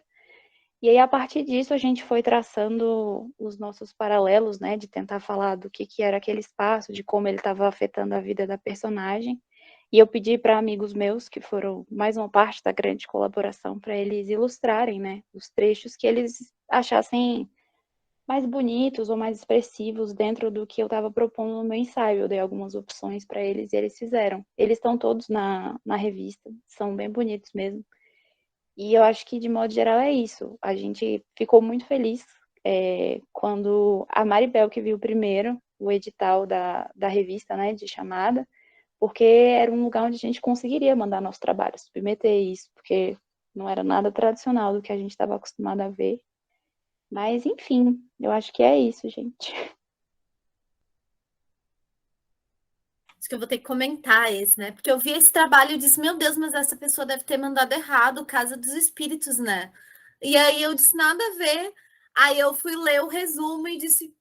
E aí, a partir disso, a gente foi traçando os nossos paralelos, né, de tentar falar do que era aquele espaço, de como ele estava afetando a vida da personagem. E eu pedi para amigos meus, que foram mais uma parte da grande colaboração, para eles ilustrarem, né, os trechos que eles achassem mais bonitos ou mais expressivos dentro do que eu estava propondo no meu ensaio. Eu dei algumas opções para eles e eles fizeram. Eles estão todos na revista, são bem bonitos mesmo. E eu acho que, de modo geral, é isso. A gente ficou muito feliz quando a Maribel, que viu primeiro o edital da revista, né, de chamada, porque era um lugar onde a gente conseguiria mandar nosso trabalho, submeter isso, porque não era nada tradicional do que a gente estava acostumado a ver. Mas, enfim, eu acho que é isso, gente. Acho que eu vou ter que comentar esse, né? Porque eu vi esse trabalho e disse, meu Deus, mas essa pessoa deve ter mandado errado, Casa dos Espíritos, né? E aí eu disse, nada a ver. Aí eu fui ler o resumo e disse,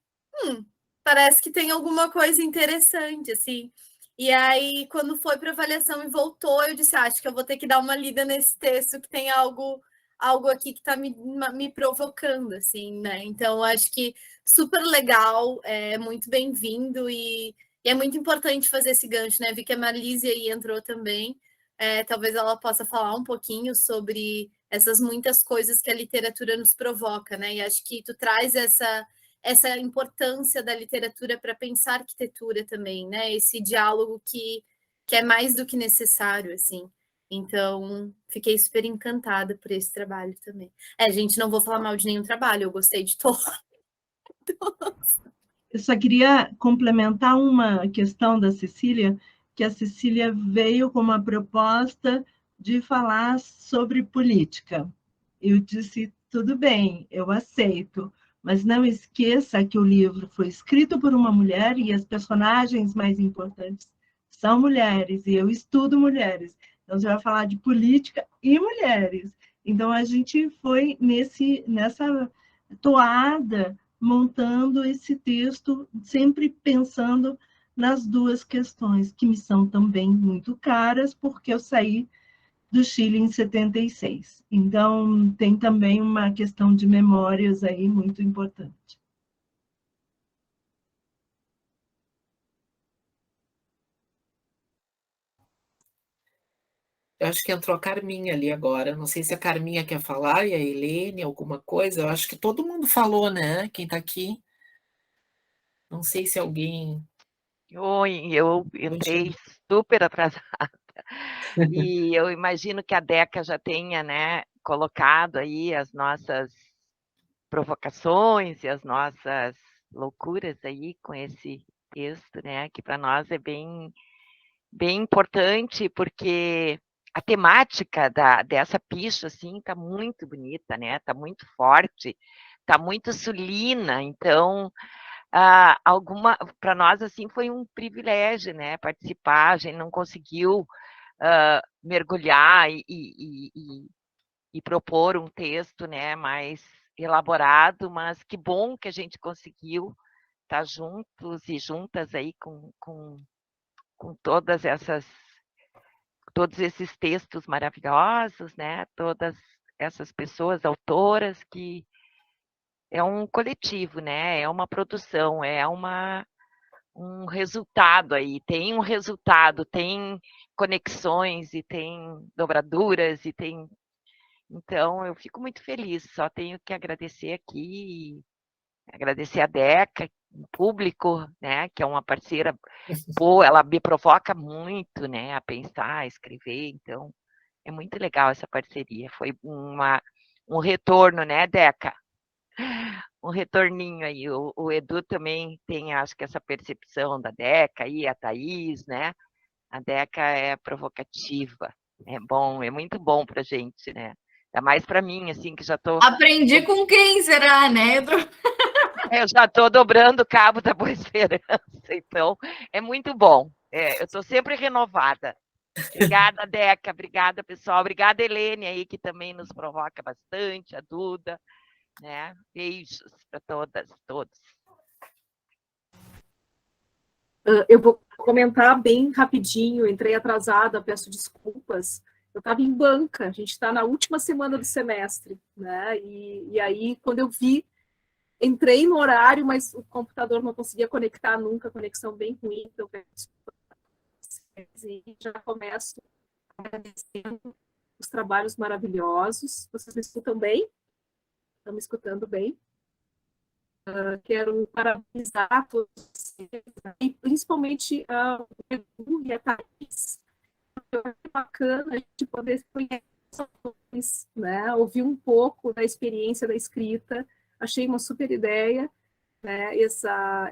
parece que tem alguma coisa interessante, assim. E aí, quando foi para avaliação e voltou, eu disse, acho que eu vou ter que dar uma lida nesse texto, que tem algo aqui que está me provocando, assim, né? Então, acho que super legal, é muito bem-vindo e é muito importante fazer esse gancho, né? Vi que a Marlise aí entrou também. Talvez ela possa falar um pouquinho sobre essas muitas coisas que a literatura nos provoca, né? E acho que tu traz essa importância da literatura para pensar arquitetura também, né? Esse diálogo que é mais do que necessário, assim. Então, fiquei super encantada por esse trabalho também. Gente, não vou falar mal de nenhum trabalho, eu gostei de todos. Eu só queria complementar uma questão da Cecília, que a Cecília veio com uma proposta de falar sobre política. Eu disse, tudo bem, eu aceito, mas não esqueça que o livro foi escrito por uma mulher e as personagens mais importantes são mulheres, e eu estudo mulheres. Então, você vai falar de política e mulheres. Então, a gente foi nessa toada montando esse texto, sempre pensando nas duas questões, que me são também muito caras, porque eu saí do Chile em 76. Então, tem também uma questão de memórias aí muito importante. Eu acho que entrou a Carminha ali agora. Não sei se a Carminha quer falar e a Helene, alguma coisa. Eu acho que todo mundo falou, né? Quem está aqui. Não sei se alguém. Oi, eu entrei super atrasada. E eu imagino que a Deca já tenha, né, colocado aí as nossas provocações e as nossas loucuras aí com esse texto, né, que para nós é bem importante, porque a temática dessa picha, assim, tá muito bonita, né, tá muito forte, tá muito sulina, então para nós assim foi um privilégio, né, participar. A gente não conseguiu mergulhar e propor um texto, né, mais elaborado, mas que bom que a gente conseguiu estar juntos e juntas aí com todos esses textos maravilhosos, né, todas essas pessoas autoras, que é um coletivo, né, é uma produção, é um resultado aí, tem um resultado, tem conexões e tem dobraduras e tem. Então, eu fico muito feliz, só tenho que agradecer aqui, agradecer a Deca, o público, né, que é uma parceira boa, ela me provoca muito, né, a pensar, a escrever, então é muito legal essa parceria, foi um retorno, né, Deca? Um retorninho aí. O Edu também tem, acho que, essa percepção da Deca e a Thaís, né? A Deca é provocativa, é bom, é muito bom para a gente, né? Ainda mais para mim, assim, que já estou. Aprendi com quem será, né, Edu? Eu já estou dobrando o cabo da Boa Esperança, então é muito bom. Eu estou sempre renovada. Obrigada, Deca, obrigada, pessoal. Obrigada, Helene, aí, que também nos provoca bastante, a Duda. Né? Beijos para todas, todos. Eu vou comentar bem rapidinho, entrei atrasada, peço desculpas. Eu estava em banca, a gente está na última semana do semestre, né? E aí, quando eu vi, entrei no horário, mas o computador não conseguia conectar nunca, conexão bem ruim, então peço desculpas. E já começo agradecendo os trabalhos maravilhosos. Vocês me escutam bem? Estão me escutando bem? Quero parabenizar todos vocês, e principalmente o Edu e a Thaís. É bacana a gente poder conhecer, né? Ouvir um pouco da experiência da escrita. Achei uma super ideia, né? Essa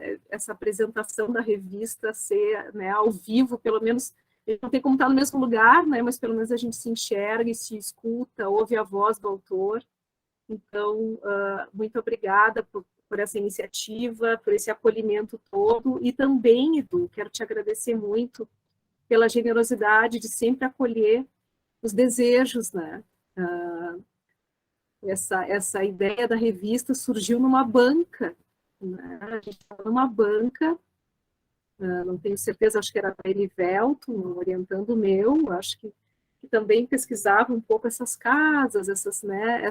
apresentação da revista ser, né, ao vivo, pelo menos, não tem como estar no mesmo lugar, né? Mas pelo menos a gente se enxerga e se escuta, ouve a voz do autor. Então, muito obrigada por essa iniciativa, por esse acolhimento todo, e também, Edu, quero te agradecer muito pela generosidade de sempre acolher os desejos, né? Essa ideia da revista surgiu numa banca, né? A gente estava numa banca, não tenho certeza, acho que era a Erivelto, um orientando meu, acho que também pesquisava um pouco essas casas, né,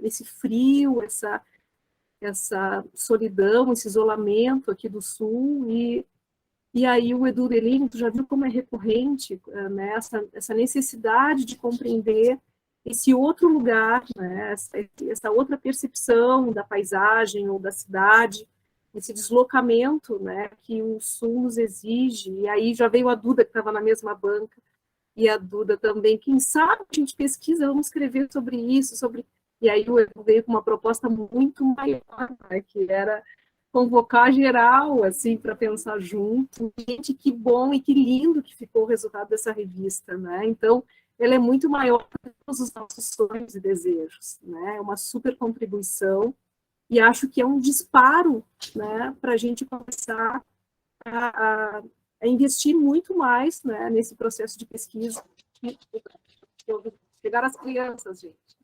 esse frio, essa solidão, esse isolamento aqui do Sul, e aí o Edu Delini, tu já viu como é recorrente, né, essa necessidade de compreender esse outro lugar, né, essa outra percepção da paisagem ou da cidade, esse deslocamento, né, que o Sul nos exige. E aí já veio a Duda, que estava na mesma banca, e a Duda também, quem sabe a gente pesquisa, vamos escrever sobre isso, e aí o Edu veio com uma proposta muito maior, né, que era convocar geral, assim, para pensar junto. Gente, que bom e que lindo que ficou o resultado dessa revista, né? Então, ela é muito maior que todos os nossos sonhos e desejos, né? É uma super contribuição, e acho que é um disparo, né, para a gente começar a investir muito mais, né, nesse processo de pesquisa. Pegar as crianças, gente.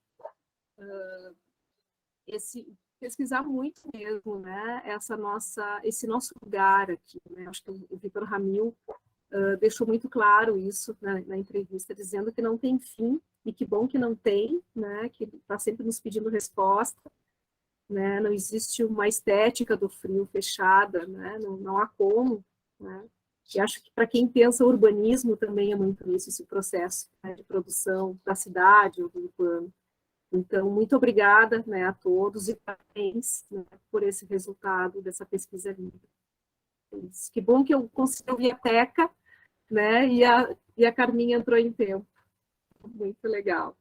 Pesquisar muito mesmo, né, esse nosso lugar aqui, né? Acho que o Victor Ramil deixou muito claro isso na entrevista, dizendo que não tem fim, e que bom que não tem, né, que está sempre nos pedindo resposta, né, não existe uma estética do frio fechada, né, não há como, né, e acho que para quem pensa urbanismo também é muito isso, esse processo, né, de produção da cidade ou do urbano. Então, muito obrigada, né, a todos, e parabéns, né, por esse resultado dessa pesquisa linda. Que bom que eu consegui ouvir a Teca, né, e a Carminha entrou em tempo. Muito legal.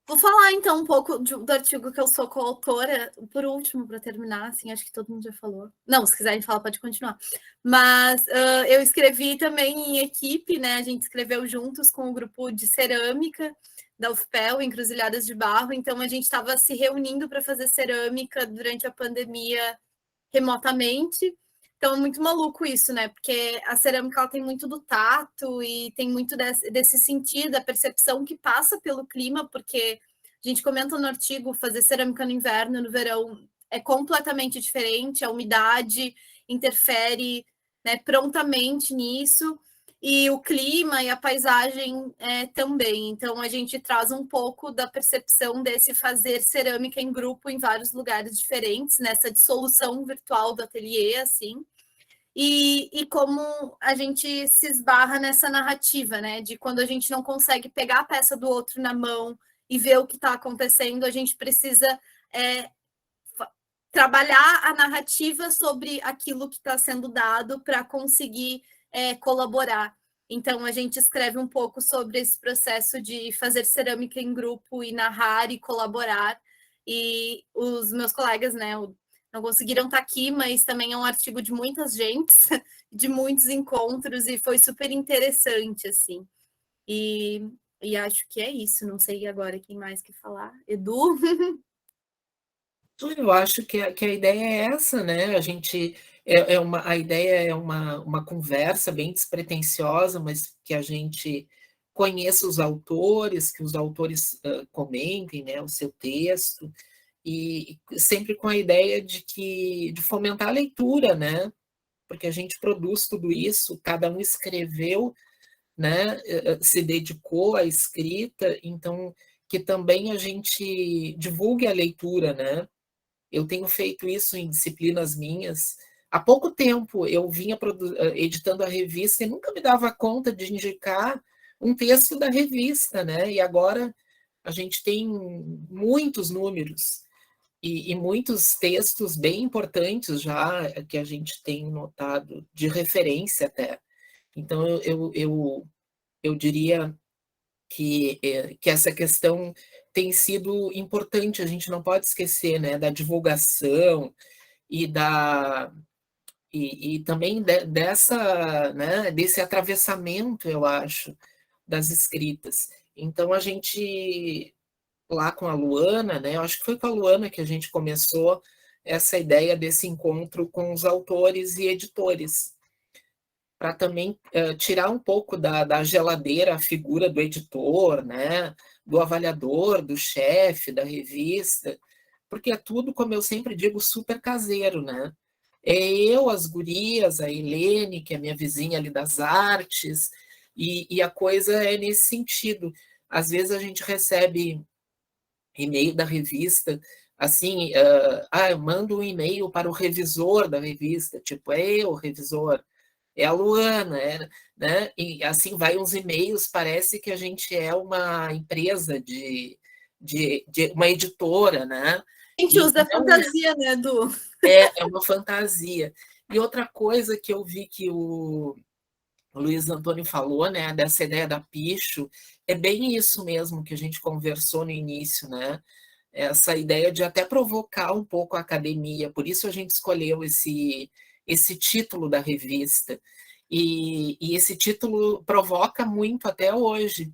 Vou falar, então, um pouco do artigo que eu sou coautora, por último, para terminar, assim, acho que todo mundo já falou. Não, se quiserem falar, pode continuar. Mas eu escrevi também em equipe, né, a gente escreveu juntos com o grupo de cerâmica da UFPEL, Encruzilhadas de Barro, então a gente estava se reunindo para fazer cerâmica durante a pandemia remotamente. Então, é muito maluco isso, né? Porque a cerâmica ela tem muito do tato e tem muito desse sentido, da percepção que passa pelo clima, porque a gente comenta no artigo, fazer cerâmica no inverno, no verão, é completamente diferente, a umidade interfere, né, prontamente nisso, e o clima e a paisagem também. Então, a gente traz um pouco da percepção desse fazer cerâmica em grupo em vários lugares diferentes, nessa dissolução virtual do ateliê, assim. E como a gente se esbarra nessa narrativa, né? De quando a gente não consegue pegar a peça do outro na mão e ver o que está acontecendo, a gente precisa trabalhar a narrativa sobre aquilo que está sendo dado para conseguir colaborar. Então, a gente escreve um pouco sobre esse processo de fazer cerâmica em grupo e narrar e colaborar. E os meus colegas, né, não conseguiram estar aqui, mas também é um artigo de muitas gentes, de muitos encontros, e foi super interessante, assim. E acho que é isso. Não sei agora quem mais quer falar. Edu? Eu acho que a ideia é essa, né? A ideia é uma conversa bem despretensiosa, mas que a gente conheça os autores, que os autores comentem, né, o seu texto, e sempre com a ideia de fomentar a leitura, né? Porque a gente produz tudo isso, cada um escreveu, né? Se dedicou à escrita, então que também a gente divulgue a leitura, né? Eu tenho feito isso em disciplinas minhas. Há pouco tempo eu vinha editando a revista e nunca me dava conta de indicar um texto da revista, né? E agora a gente tem muitos números e muitos textos bem importantes já que a gente tem notado, de referência até. Então, eu diria que essa questão tem sido importante, a gente não pode esquecer, né, da divulgação e também dessa, né, desse atravessamento, eu acho, das escritas. Então, a gente, lá com a Luana, né, eu acho que foi com a Luana que a gente começou essa ideia desse encontro com os autores e editores, para também tirar um pouco da geladeira a figura do editor, né, do avaliador, do chefe da revista, porque é tudo, como eu sempre digo, super caseiro, né? É eu, as gurias, a Helene, que é minha vizinha ali das artes, e a coisa é nesse sentido. Às vezes a gente recebe e-mail da revista, assim, eu mando um e-mail para o revisor da revista, tipo, é eu, revisor, é a Luana, né? E assim vai uns e-mails, parece que a gente é uma empresa de uma editora, né? A gente usa a fantasia, né, Du? É uma fantasia. E outra coisa que eu vi que o Luiz Antônio falou, né, dessa ideia da Picho, é bem isso mesmo que a gente conversou no início, né? Essa ideia de até provocar um pouco a academia, por isso a gente escolheu esse título da revista. E esse título provoca muito até hoje.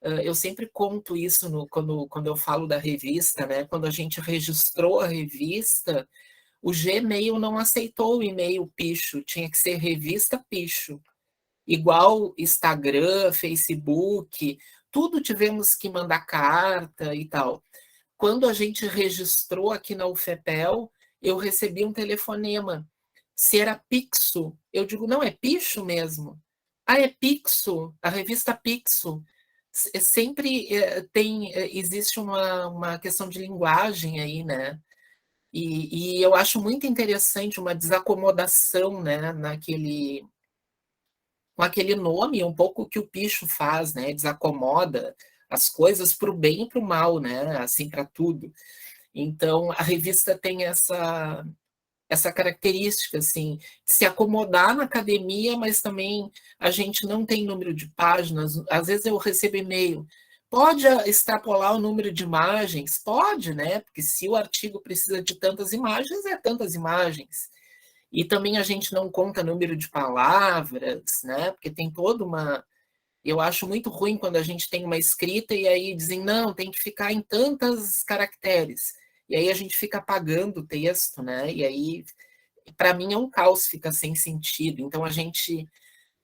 Eu sempre conto isso quando eu falo da revista, né? Quando a gente registrou a revista, o Gmail não aceitou o e-mail Picho, tinha que ser revista Picho. Igual Instagram, Facebook, tudo tivemos que mandar carta e tal. Quando a gente registrou aqui na UFPEL, eu recebi um telefonema. Se era Pixo, eu digo, não, é Picho mesmo. Ah, é Pixo, a revista Pixo. Sempre existe uma questão de linguagem aí, né? E eu acho muito interessante uma desacomodação, né, com aquele nome, um pouco que o Picho faz, né? Desacomoda as coisas para o bem e para o mal, né? Assim, para tudo. Então, a revista tem essa característica, assim, de se acomodar na academia, mas também a gente não tem número de páginas. Às vezes eu recebo e-mail, pode extrapolar o número de imagens? Pode, né? Porque se o artigo precisa de tantas imagens, é tantas imagens. E também a gente não conta número de palavras, né? Porque tem toda uma... Eu acho muito ruim quando a gente tem uma escrita e aí dizem, não, tem que ficar em tantos caracteres. E aí a gente fica apagando o texto, né? E aí, para mim, é um caos, fica sem sentido. Então, a gente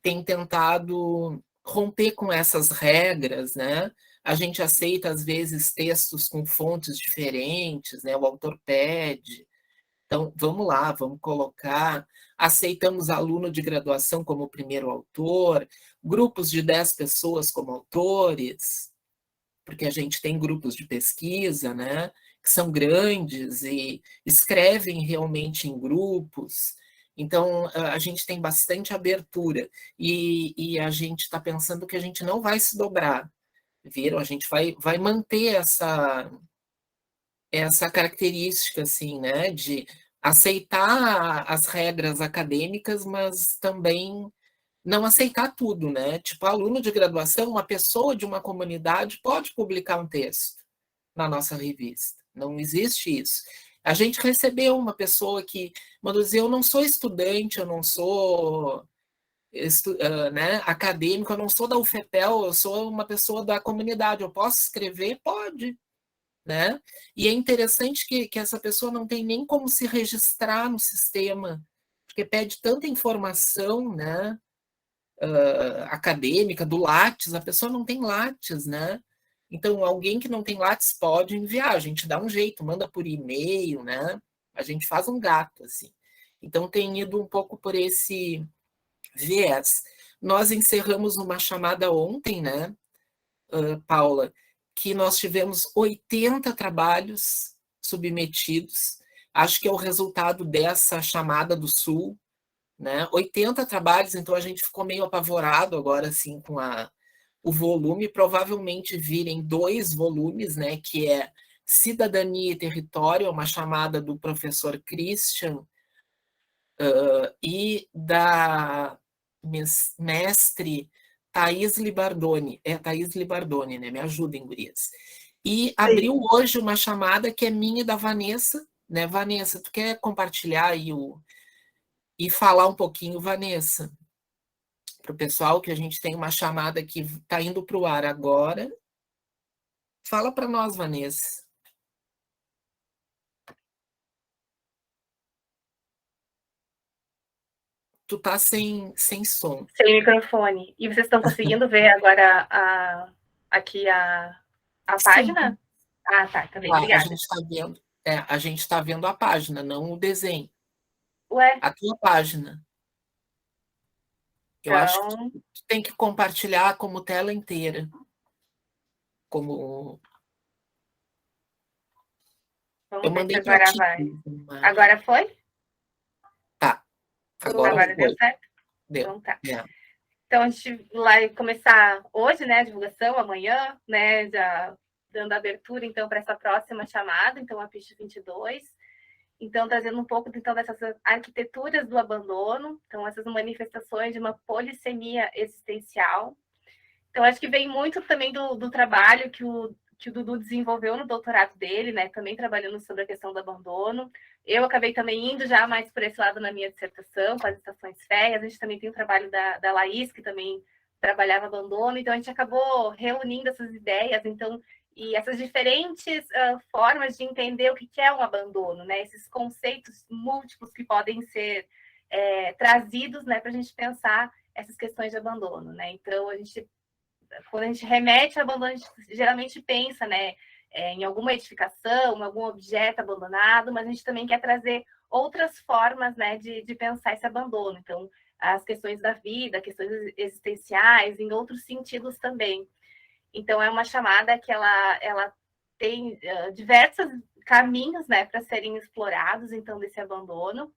tem tentado romper com essas regras, né? A gente aceita, às vezes, textos com fontes diferentes, né? O autor pede. Então, vamos lá, vamos colocar. Aceitamos aluno de graduação como primeiro autor, grupos de 10 pessoas como autores, porque a gente tem grupos de pesquisa, né, que são grandes e escrevem realmente em grupos. Então, a gente tem bastante abertura e a gente está pensando que a gente não vai se dobrar, viram? A gente vai manter essa característica, assim, né, de aceitar as regras acadêmicas, mas também não aceitar tudo, né? Tipo, aluno de graduação, uma pessoa de uma comunidade pode publicar um texto na nossa revista. Não existe isso. A gente recebeu uma pessoa que mandou dizer, eu não sou estudante, eu não sou né, acadêmico, eu não sou da UFPEL, eu sou uma pessoa da comunidade, eu posso escrever? Pode. Né? E é interessante que essa pessoa não tem nem como se registrar no sistema, porque pede tanta informação, né, acadêmica, do Lattes, a pessoa não tem Lattes, né? Então, alguém que não tem Lattes pode enviar, a gente dá um jeito, manda por e-mail, né? A gente faz um gato, assim. Então, tem ido um pouco por esse viés. Nós encerramos uma chamada ontem, né, Paula, que nós tivemos 80 trabalhos submetidos. Acho que é o resultado dessa chamada do Sul, né? 80 trabalhos, então a gente ficou meio apavorado agora, assim, com o volume. Provavelmente virem 2 volumes, né, que é Cidadania e Território, uma chamada do professor Christian e da mestre Thaís Libardoni. É Thaís Libardoni, né? Me ajudem, gurias. E abriu hoje uma chamada que é minha e da Vanessa, né? Vanessa, tu quer compartilhar aí e falar um pouquinho, Vanessa, para o pessoal, que a gente tem uma chamada que está indo para o ar agora. Fala para nós, Vanessa. Tu tá sem som. Sem microfone. E vocês estão conseguindo ver agora aqui a página? Ah, tá, também. Obrigada. A gente está vendo a página, não o desenho. Ué? A tua página. Eu acho que tu tem que compartilhar como tela inteira. Como... Vamos ver se agora vai. Agora foi? Tá. Agora deu certo? Deu. Então tá. Então a gente vai começar hoje, né, a divulgação, amanhã, né, já dando abertura, então, para essa próxima chamada, então, a PISH 22. Então, trazendo um pouco, então, dessas arquiteturas do abandono, então, essas manifestações de uma polissemia existencial. Então, acho que vem muito também do trabalho que o Dudu desenvolveu no doutorado dele, né, também trabalhando sobre a questão do abandono. Eu acabei também indo já mais por esse lado na minha dissertação, com as estações férreas. A gente também tem o trabalho da Laís, que também trabalhava abandono. Então, a gente acabou reunindo essas ideias, então, e essas diferentes formas de entender o que é um abandono, né? Esses conceitos múltiplos que podem ser trazidos, né, para a gente pensar essas questões de abandono, né? Então, quando a gente remete ao abandono, a gente geralmente pensa, né, em alguma edificação, em algum objeto abandonado, mas a gente também quer trazer outras formas, né, de pensar esse abandono. Então, as questões da vida, questões existenciais, em outros sentidos também. Então, é uma chamada que ela tem diversos caminhos, né, para serem explorados, então, desse abandono.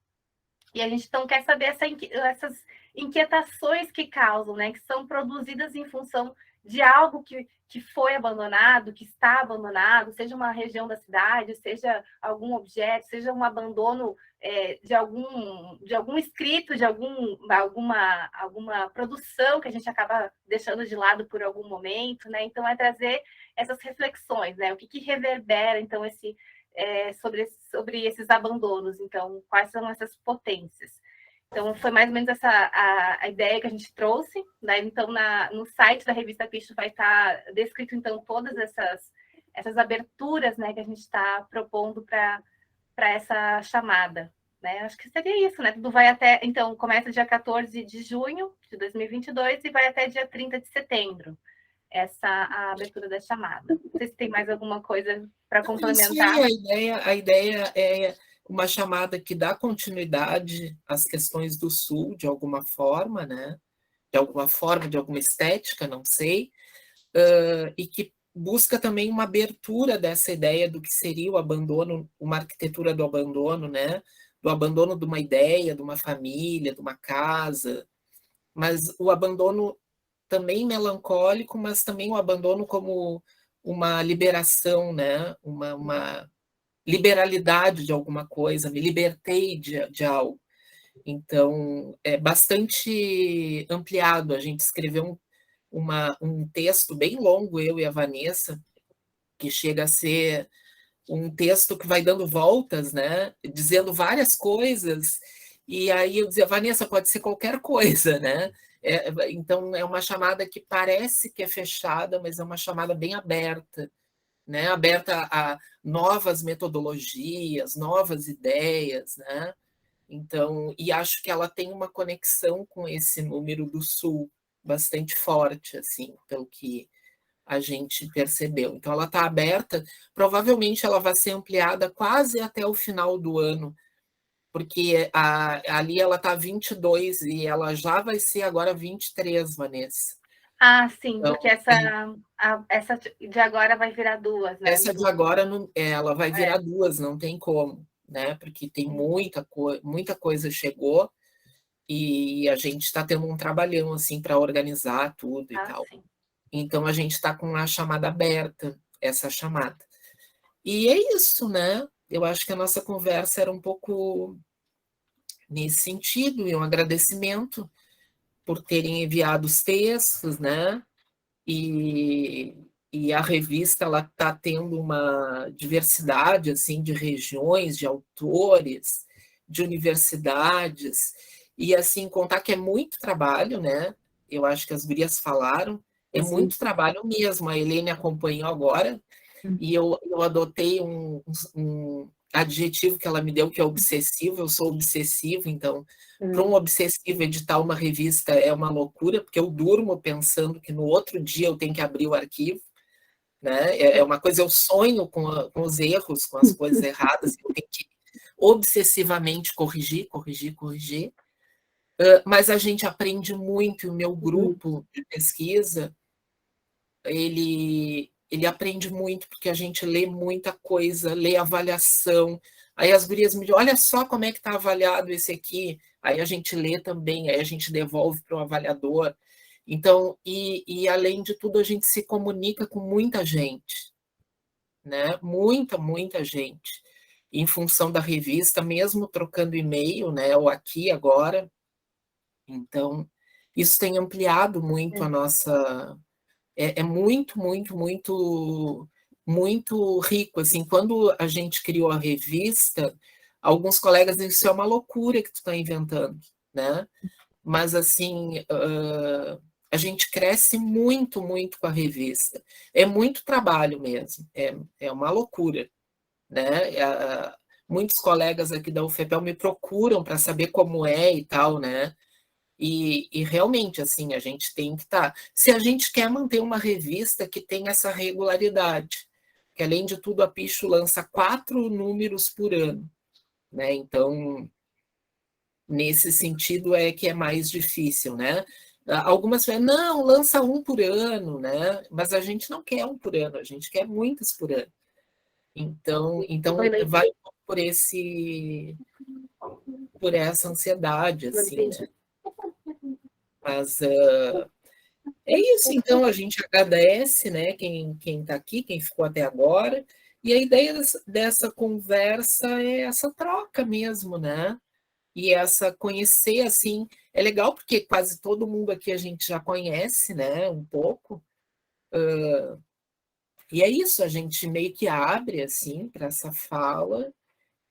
E a gente então quer saber essas inquietações que causam, né, que são produzidas em função de algo que foi abandonado, que está abandonado, seja uma região da cidade, seja algum objeto, seja um abandono de algum escrito, de alguma produção que a gente acaba deixando de lado por algum momento, né? Então, é trazer essas reflexões, né? O que reverbera, então, sobre esses abandonos, então, quais são essas potências. Então, foi mais ou menos essa a ideia que a gente trouxe, né? Então, no site da revista PISH vai estar descrito, então, todas essas aberturas, né, que a gente está propondo para essa chamada, né? Acho que seria isso, né? Tudo vai até, então, começa dia 14 de junho de 2022 e vai até dia 30 de setembro, a abertura da chamada. Não sei se tem mais alguma coisa para complementar. Sim, a ideia é uma chamada que dá continuidade às questões do Sul, de alguma forma, né? De alguma estética, não sei, e que busca também uma abertura dessa ideia do que seria o abandono, uma arquitetura do abandono, né? Do abandono de uma ideia, de uma família, de uma casa, mas o abandono também melancólico, mas também o abandono como uma liberação, né? Uma liberalidade de alguma coisa, me libertei de algo. Então, é bastante ampliado. A gente escreveu um texto bem longo, eu e a Vanessa, que chega a ser um texto que vai dando voltas, né? Dizendo várias coisas, e aí eu dizia, Vanessa, pode ser qualquer coisa, né? Então, é uma chamada que parece que é fechada, mas é uma chamada bem aberta, né? Aberta a novas metodologias, novas ideias, né? Então, e acho que ela tem uma conexão com esse número do Sul bastante forte, assim, pelo que a gente percebeu. Então, ela está aberta, provavelmente ela vai ser ampliada quase até o final do ano, porque ali ela está 22 e ela já vai ser agora 23, Vanessa. Ah, sim, Então, porque essa de agora vai virar 2, né? Essa de agora, ela vai virar 2, não tem como, né? Porque tem muita coisa chegou e a gente está tendo um trabalhão assim para organizar tudo e tal. Sim. Então a gente está com a chamada aberta, essa chamada. E é isso, né? Eu acho que a nossa conversa era um pouco nesse sentido, e um agradecimento por terem enviado os textos, né? E a revista ela está tendo uma diversidade assim de regiões, de autores, de universidades, e assim contar que é muito trabalho, né? Eu acho que as gurias falaram, é muito trabalho mesmo. A Helene acompanhou agora, e eu adotei um adjetivo que ela me deu, que é obsessivo. Eu sou obsessivo, então, para um obsessivo, editar uma revista é uma loucura, porque eu durmo pensando que no outro dia eu tenho que abrir o arquivo, né? É uma coisa, eu sonho com os erros, com as coisas erradas, eu tenho que obsessivamente corrigir. Mas a gente aprende muito, e o meu grupo de pesquisa, ele aprende muito, porque a gente lê muita coisa, lê avaliação. Aí as gurias me dizem, olha só como é que está avaliado esse aqui. Aí a gente lê também, aí a gente devolve para o avaliador. Então, e além de tudo, a gente se comunica com muita gente, né? Muita gente. Em função da revista, mesmo trocando e-mail, né? Ou aqui agora. Então, isso tem ampliado muito a nossa... É muito rico. Assim, quando a gente criou a revista, alguns colegas disseram, isso é uma loucura que tu está inventando, né? Mas, assim, a gente cresce muito com a revista. É muito trabalho mesmo, é uma loucura, né? Muitos colegas aqui da UFPEL me procuram para saber como é e tal, né? E realmente, assim, a gente tem que estar... Se a gente quer manter uma revista que tem essa regularidade, que além de tudo a Picho lança 4 números por ano, né? Então, nesse sentido é que é mais difícil, né? Algumas falam, não, lança 1 por ano, né? Mas a gente não quer 1 por ano, a gente quer muitos por ano. Então vai por essa ansiedade, assim, né? Mas é isso, então, a gente agradece, né, quem está aqui, quem ficou até agora, e a ideia dessa conversa é essa troca mesmo, né? E essa conhecer, assim, é legal porque quase todo mundo aqui a gente já conhece, né, um pouco, e é isso, a gente meio que abre, assim, para essa fala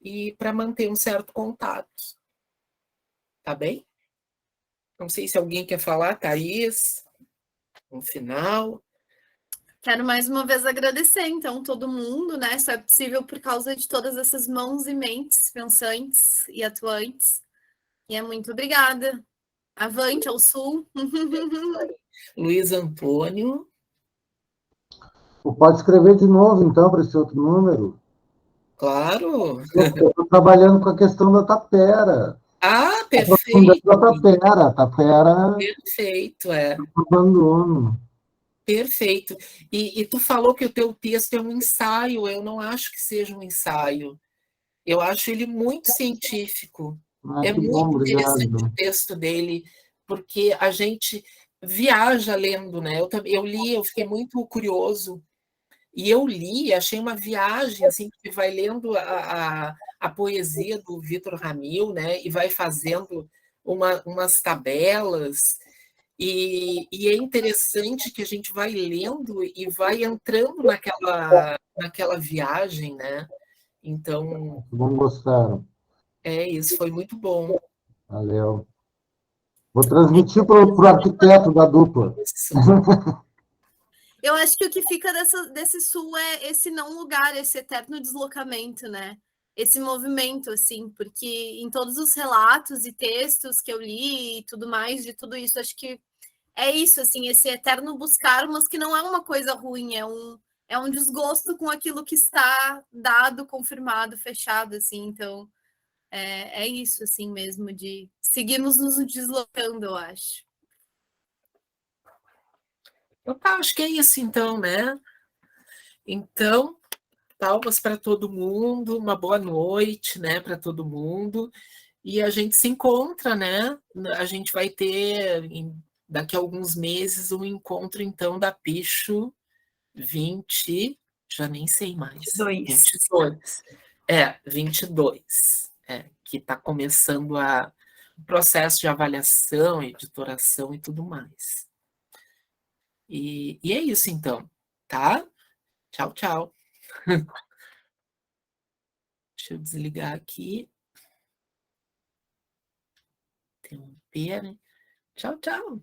e para manter um certo contato. Tá bem? Não sei se alguém quer falar, Thaís, no final. Quero mais uma vez agradecer, então, todo mundo, né? Só é possível por causa de todas essas mãos e mentes pensantes e atuantes. E é muito obrigada. Avante ao sul. Luiz Antônio. Pode escrever de novo, então, para esse outro número? Claro. Eu estou trabalhando com a questão da tapera. Ah, perfeito. Tapera. Perfeito, é. Abandono. Perfeito. E tu falou que o teu texto é um ensaio. Eu não acho que seja um ensaio. Eu acho ele muito científico. É muito interessante o texto dele, porque a gente viaja lendo, né? Eu li, eu fiquei muito curioso. E eu li, achei uma viagem, assim, que vai lendo a poesia do Vitor Ramil, né? E vai fazendo umas tabelas. E é interessante que a gente vai lendo e vai entrando naquela viagem, né? Então... Bom, gostaram. Isso foi muito bom. Valeu. Vou transmitir para o arquiteto da dupla. Eu acho que o que fica desse sul é esse não lugar, esse eterno deslocamento, né? Esse movimento, assim, porque em todos os relatos e textos que eu li e tudo mais, de tudo isso, acho que é isso, assim, esse eterno buscar, mas que não é uma coisa ruim, é um desgosto com aquilo que está dado, confirmado, fechado, assim, então é isso, assim mesmo, de seguirmos nos deslocando, eu acho. Acho que é isso então, né? Então, palmas para todo mundo, uma boa noite, né, para todo mundo. E a gente se encontra, né? A gente vai ter daqui a alguns meses um encontro então da Picho 20, já nem sei mais. 22. 22. Que está começando o processo de avaliação, editoração e tudo mais. E é isso então, tá? Tchau, tchau. Deixa eu desligar aqui. Interromper, né? Tchau, tchau.